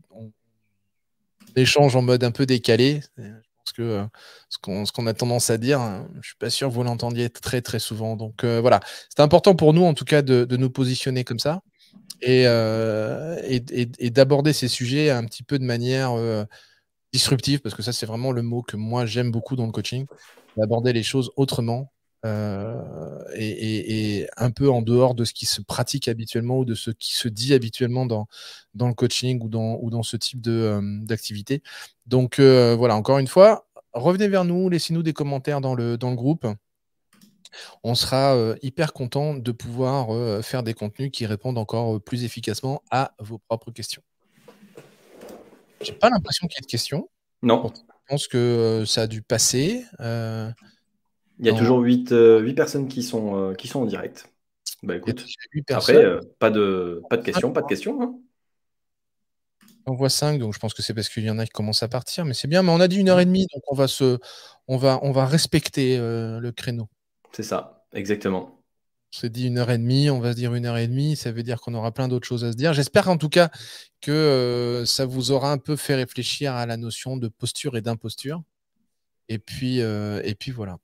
échange en mode un peu décalé. Je pense que ce qu'on a tendance à dire, je suis pas sûr que vous l'entendiez très très souvent. Donc voilà, c'est important pour nous en tout cas de nous positionner comme ça et d'aborder ces sujets un petit peu de manière disruptif, parce que ça, c'est vraiment le mot que moi, j'aime beaucoup dans le coaching, d'aborder les choses autrement et un peu en dehors de ce qui se pratique habituellement ou de ce qui se dit habituellement dans le coaching ou dans ce type d'activité. Donc, voilà, encore une fois, revenez vers nous, laissez-nous des commentaires dans le groupe. On sera hyper content de pouvoir faire des contenus qui répondent encore plus efficacement à vos propres questions. J'ai pas l'impression qu'il y ait de questions. Non. Je pense que ça a dû passer. Il y a dans- toujours 8 personnes qui sont en direct. Bah Il y a écoute. déjà 8 Après, personnes. pas de questions, pas de questions, hein. On voit 5, donc je pense que c'est parce qu'il y en a qui commencent à partir, mais c'est bien. Mais on a dit 1h30, donc on va respecter le créneau. C'est ça, exactement. On s'est dit 1h30, on va se dire 1h30, ça veut dire qu'on aura plein d'autres choses à se dire. J'espère en tout cas que ça vous aura un peu fait réfléchir à la notion de posture et d'imposture. Et puis voilà.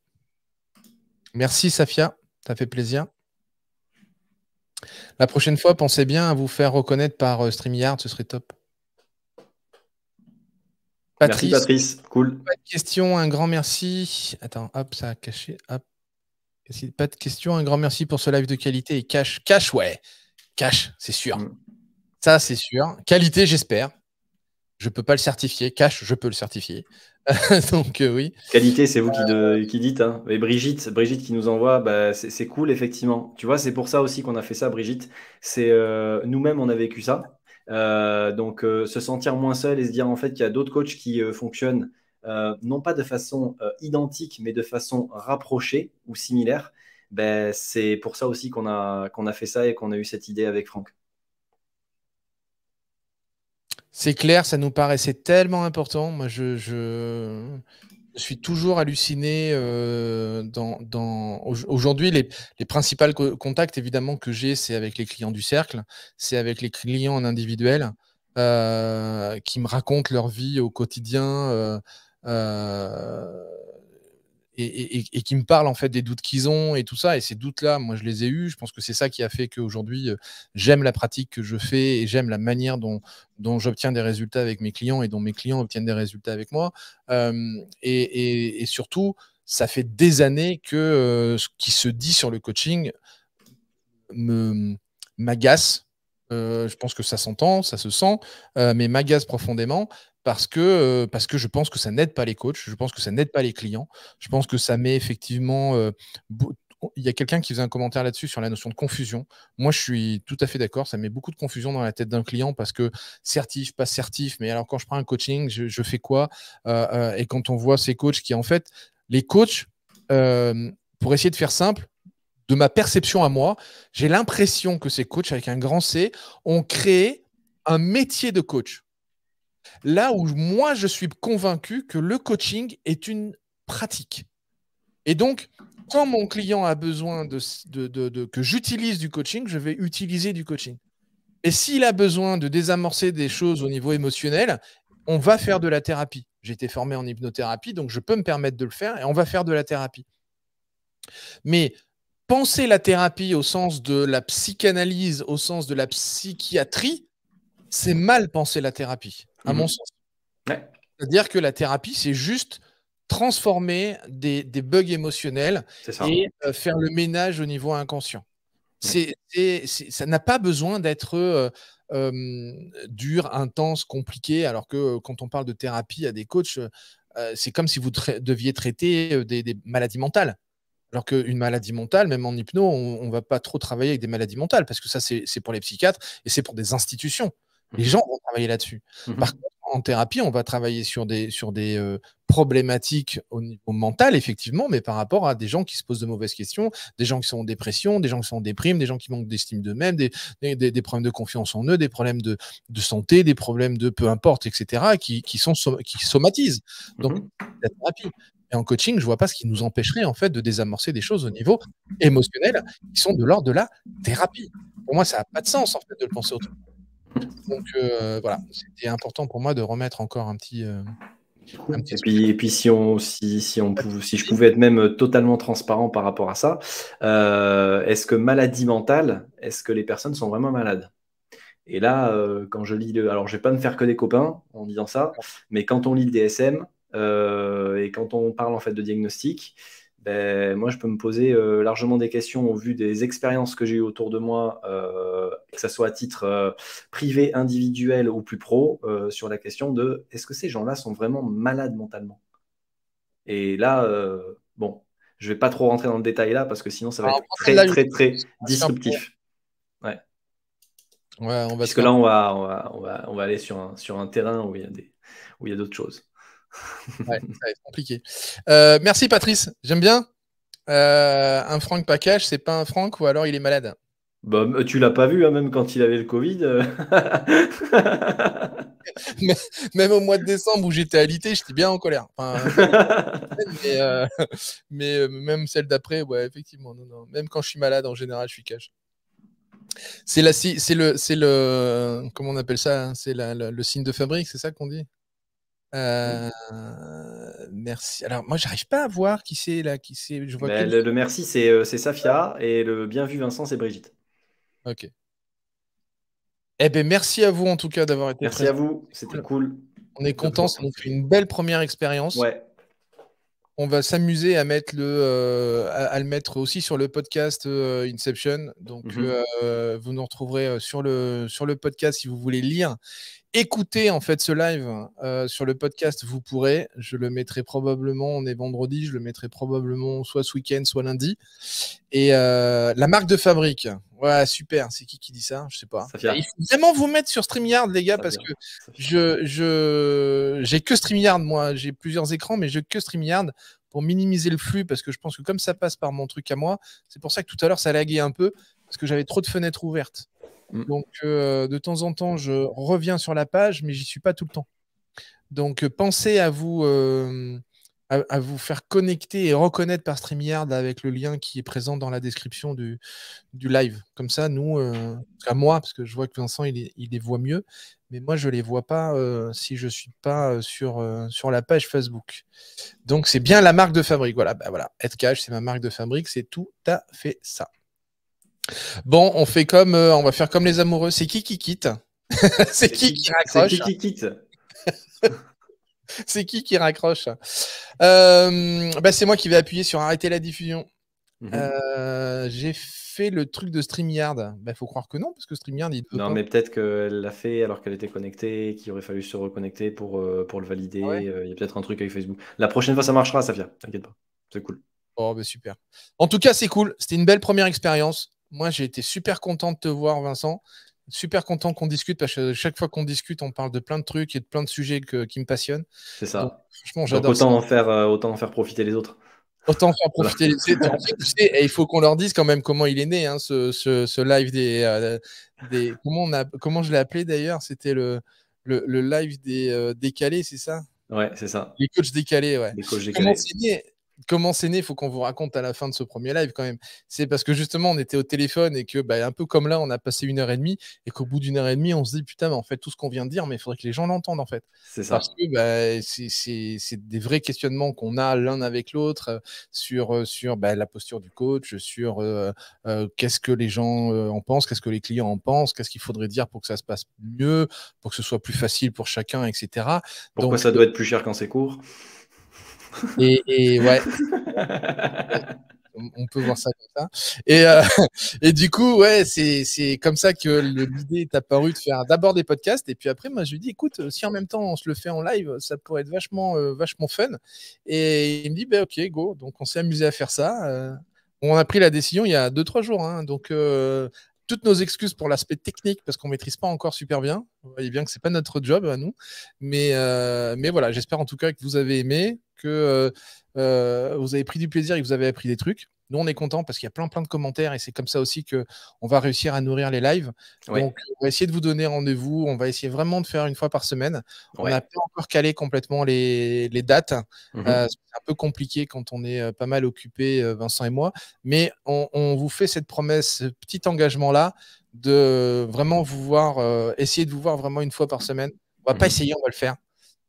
Merci Safia, ça fait plaisir. La prochaine fois, pensez bien à vous faire reconnaître par StreamYard, ce serait top. Merci Patrice, Patrice, cool. pas de question, un grand merci. Attends, hop, ça a caché. Hop. Pas de questions. Un grand merci pour ce live de qualité. Et cash, cash, ouais. Cash, c'est sûr. Ça, c'est sûr. Qualité, j'espère. Je ne peux pas le certifier. Cash, je peux le certifier. Donc, oui. Qualité, c'est vous qui dites. Hein. Et Brigitte qui nous envoie, bah, c'est cool, effectivement. Tu vois, c'est pour ça aussi qu'on a fait ça, Brigitte. C'est nous-mêmes, on a vécu ça. Donc, se sentir moins seul et se dire en fait qu'il y a d'autres coachs qui fonctionnent non pas de façon identique, mais de façon rapprochée ou similaire. Ben, c'est pour ça aussi qu'on a fait ça et qu'on a eu cette idée avec Franck. C'est clair, ça nous paraissait tellement important. Moi, je suis toujours halluciné. Aujourd'hui, les principaux contacts, évidemment, que j'ai, c'est avec les clients du cercle, c'est avec les clients en individuel qui me racontent leur vie au quotidien. Et qui me parlent en fait des doutes qu'ils ont et tout ça. Et ces doutes-là, moi, je les ai eus. Je pense que c'est ça qui a fait qu'aujourd'hui, j'aime la pratique que je fais et j'aime la manière dont j'obtiens des résultats avec mes clients et dont mes clients obtiennent des résultats avec moi. Et surtout, ça fait des années que ce qui se dit sur le coaching m'agace. Je pense que ça s'entend, ça se sent, mais m'agace profondément parce que je pense que ça n'aide pas les coachs, je pense que ça n'aide pas les clients, je pense que ça met effectivement... il y a quelqu'un qui faisait un commentaire là-dessus sur la notion de confusion. Moi, je suis tout à fait d'accord, ça met beaucoup de confusion dans la tête d'un client parce que certif, pas certif, mais alors quand je prends un coaching, je fais quoi et quand on voit ces coachs qui, en fait, les coachs, pour essayer de faire simple, de ma perception à moi, j'ai l'impression que ces coachs avec un grand C ont créé un métier de coach. Là où moi, je suis convaincu que le coaching est une pratique. Et donc, quand mon client a besoin que j'utilise du coaching, je vais utiliser du coaching. Et s'il a besoin de désamorcer des choses au niveau émotionnel, on va faire de la thérapie. J'ai été formé en hypnothérapie, donc je peux me permettre de le faire et on va faire de la thérapie. Mais penser la thérapie au sens de la psychanalyse, au sens de la psychiatrie, c'est mal penser la thérapie, à mon sens. Ouais. C'est-à-dire que la thérapie, c'est juste transformer des bugs émotionnels et faire le ménage au niveau inconscient. Ça n'a pas besoin d'être dur, intense, compliqué, alors que quand on parle de thérapie à des coachs, c'est comme si vous deviez traiter des maladies mentales. Alors qu'une maladie mentale, même en hypno, on ne va pas trop travailler avec des maladies mentales parce que ça, c'est pour les psychiatres et c'est pour des institutions. Les gens vont travailler là-dessus. Par contre, en thérapie, on va travailler sur des problématiques au niveau mental, effectivement, mais par rapport à des gens qui se posent de mauvaises questions, des gens qui sont en dépression, des gens qui sont en déprime, des gens qui manquent d'estime d'eux-mêmes, des problèmes de confiance en eux, des problèmes de santé, des problèmes de peu importe, etc., qui somatisent. Donc, la thérapie. Et en coaching, je ne vois pas ce qui nous empêcherait en fait de désamorcer des choses au niveau émotionnel qui sont de l'ordre de la thérapie. Pour moi, ça n'a pas de sens en fait de le penser autrement. Donc voilà, c'était important pour moi de remettre encore un petit. Et puis si je pouvais être même totalement transparent par rapport à ça, est-ce que maladie mentale, est-ce que les personnes sont vraiment malades? Et là, quand je lis alors je vais pas me faire que des copains en disant ça, mais quand on lit le DSM et quand on parle en fait de diagnostic, ben, moi je peux me poser largement des questions au vu des expériences que j'ai eues autour de moi, que ce soit à titre privé, individuel ou plus pro, sur la question de est-ce que ces gens-là sont vraiment malades mentalement? Et là, bon, je vais pas trop rentrer dans le détail là parce que sinon ça va être très très très disruptif. Ouais. Ouais, Puisque là, on va aller sur un terrain où il y a d'autres choses. Ouais, ça va être compliqué. Merci Patrice, j'aime bien. Un Franck Package, c'est pas un Franck ou alors il est malade? Bah, tu l'as pas vu, hein, même quand il avait le Covid. Même au mois de décembre où j'étais alité, j'étais bien en colère. Enfin, mais même celle d'après, ouais, effectivement, non. Même quand je suis malade, en général, je suis cash. C'est le, comment on appelle ça, hein, c'est le signe de fabrique, c'est ça qu'on dit? Merci. Alors moi, j'arrive pas à voir qui c'est là, Je vois que le merci, c'est Safia et le bien vu Vincent, c'est Brigitte. Ok. Eh ben merci à vous en tout cas d'avoir été Merci présent. à vous, c'était cool. On est content, ça nous fait une belle première expérience. Ouais. On va s'amuser à mettre à le mettre aussi sur le podcast Inception. Donc, vous nous retrouverez sur le podcast si vous voulez lire. Écoutez en fait ce live sur le podcast, vous pourrez. Je le mettrai probablement, on est vendredi, je le mettrai probablement soit ce week-end, soit lundi. Et la marque de fabrique, ouais, super. C'est qui dit ça? Je sais pas. Il faut vraiment vous mettre sur StreamYard, les gars, parce que j'ai que StreamYard, moi. J'ai plusieurs écrans, mais j'ai que StreamYard pour minimiser le flux, parce que je pense que comme ça passe par mon truc à moi, c'est pour ça que tout à l'heure ça laguait un peu, parce que j'avais trop de fenêtres ouvertes. Donc, de temps en temps, je reviens sur la page, mais j'y suis pas tout le temps. Donc, pensez à vous faire connecter et reconnaître par StreamYard avec le lien qui est présent dans la description du live. Comme ça, nous, à moi, parce que je vois que Vincent, il les voit mieux, mais moi, je les vois pas si je suis pas sur la page Facebook. Donc, c'est bien la marque de fabrique. Voilà, voilà. Edcash, c'est ma marque de fabrique. C'est tout à fait ça. Bon, on va faire comme les amoureux. C'est qui quitte? C'est qui raccroche? C'est qui quitte? C'est qui raccroche? C'est moi qui vais appuyer sur arrêter la diffusion. J'ai fait le truc de StreamYard. Faut croire que non, parce que StreamYard, non, mais peut-être qu'elle l'a fait alors qu'elle était connectée, qu'il aurait fallu se reconnecter pour le valider. Ouais. Il y a peut-être un truc avec Facebook. La prochaine fois, ça marchera, Safia. T'inquiète pas. C'est cool. Oh, super. En tout cas, c'est cool. C'était une belle première expérience. Moi, j'ai été super content de te voir, Vincent. Super content qu'on discute, parce que chaque fois qu'on discute, on parle de plein de trucs et de plein de sujets qui me passionnent. C'est ça. Donc, franchement, j'adore ça. Autant en faire profiter les autres. Autant faire profiter les autres. Et il faut qu'on leur dise quand même comment il est né, hein, ce live des comment je l'ai appelé d'ailleurs? C'était le live des décalés, c'est ça? Ouais, c'est ça. Les coachs décalés, ouais. Les coachs décalés. Comment c'est né? Il faut qu'on vous raconte à la fin de ce premier live quand même. C'est parce que justement, on était au téléphone et que, un peu comme là, on a passé 1h30 et qu'au bout d'1h30, on se dit putain, mais en fait, tout ce qu'on vient de dire, mais il faudrait que les gens l'entendent en fait. C'est ça. Parce que c'est des vrais questionnements qu'on a l'un avec l'autre sur la posture du coach, sur qu'est-ce que les gens en pensent, qu'est-ce que les clients en pensent, qu'est-ce qu'il faudrait dire pour que ça se passe mieux, pour que ce soit plus facile pour chacun, etc. Pourquoi ça doit être plus cher quand c'est court? Et ouais. On peut voir ça comme ça. Et du coup, ouais, c'est comme ça que l'idée est apparue de faire d'abord des podcasts. Et puis après, moi, je lui dis, écoute, si en même temps on se le fait en live, ça pourrait être vachement fun. Et il me dit, ok, go. Donc, on s'est amusé à faire ça. On a pris la décision il y a 2-3 jours. Hein. Donc, toutes nos excuses pour l'aspect technique, parce qu'on ne maîtrise pas encore super bien. Vous voyez bien que ce n'est pas notre job à nous. Mais voilà, j'espère en tout cas que vous avez aimé, que vous avez pris du plaisir et que vous avez appris des trucs. Nous, on est contents parce qu'il y a plein de commentaires et c'est comme ça aussi qu'on va réussir à nourrir les lives. Ouais. Donc, on va essayer de vous donner rendez-vous. On va essayer vraiment de faire une fois par semaine. Ouais. On n'a pas encore calé complètement les dates. C'est un peu compliqué quand on est pas mal occupé, Vincent et moi. Mais on vous fait cette promesse, ce petit engagement-là de vraiment essayer de vous voir vraiment une fois par semaine. On va pas essayer, on va le faire.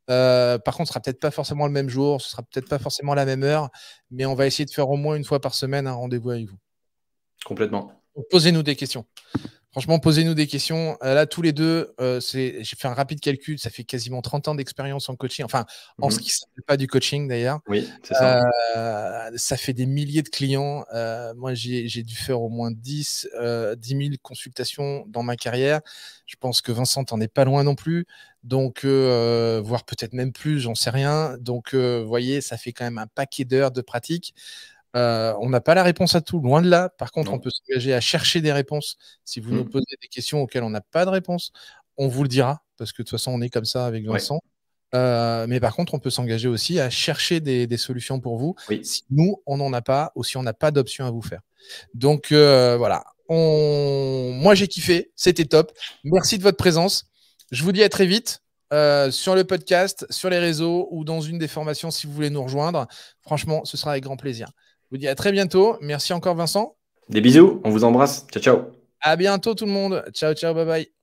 Par contre, ce sera peut-être pas forcément le même jour, ce sera peut-être pas forcément la même heure, mais on va essayer de faire au moins une fois par semaine un rendez-vous avec vous. Complètement. Donc, posez-nous des questions. Franchement, posez-nous des questions. Là, tous les deux, j'ai fait un rapide calcul, ça fait quasiment 30 ans d'expérience en coaching, enfin, en ce qui ne s'appelle pas du coaching d'ailleurs. Oui, c'est ça. Ça fait des milliers de clients. Moi, j'ai dû faire au moins 10 000 consultations dans ma carrière. Je pense que Vincent, t'en es pas loin non plus. Donc, voire peut-être même plus, j'en sais rien. Donc, vous voyez, ça fait quand même un paquet d'heures de pratique. On n'a pas la réponse à tout, loin de là. Par contre, on peut s'engager à chercher des réponses. Si vous nous posez des questions auxquelles on n'a pas de réponse, on vous le dira, parce que de toute façon, on est comme ça avec Vincent. Ouais. Mais par contre, on peut s'engager aussi à chercher des solutions pour vous, si nous, on n'en a pas, ou si on n'a pas d'option à vous faire. Donc, voilà. Moi, j'ai kiffé. C'était top. Merci de votre présence. Je vous dis à très vite. Sur le podcast, sur les réseaux ou dans une des formations si vous voulez nous rejoindre. Franchement, ce sera avec grand plaisir. Je vous dis à très bientôt. Merci encore Vincent. Des bisous, on vous embrasse. Ciao, ciao. À bientôt tout le monde. Ciao, ciao, bye bye.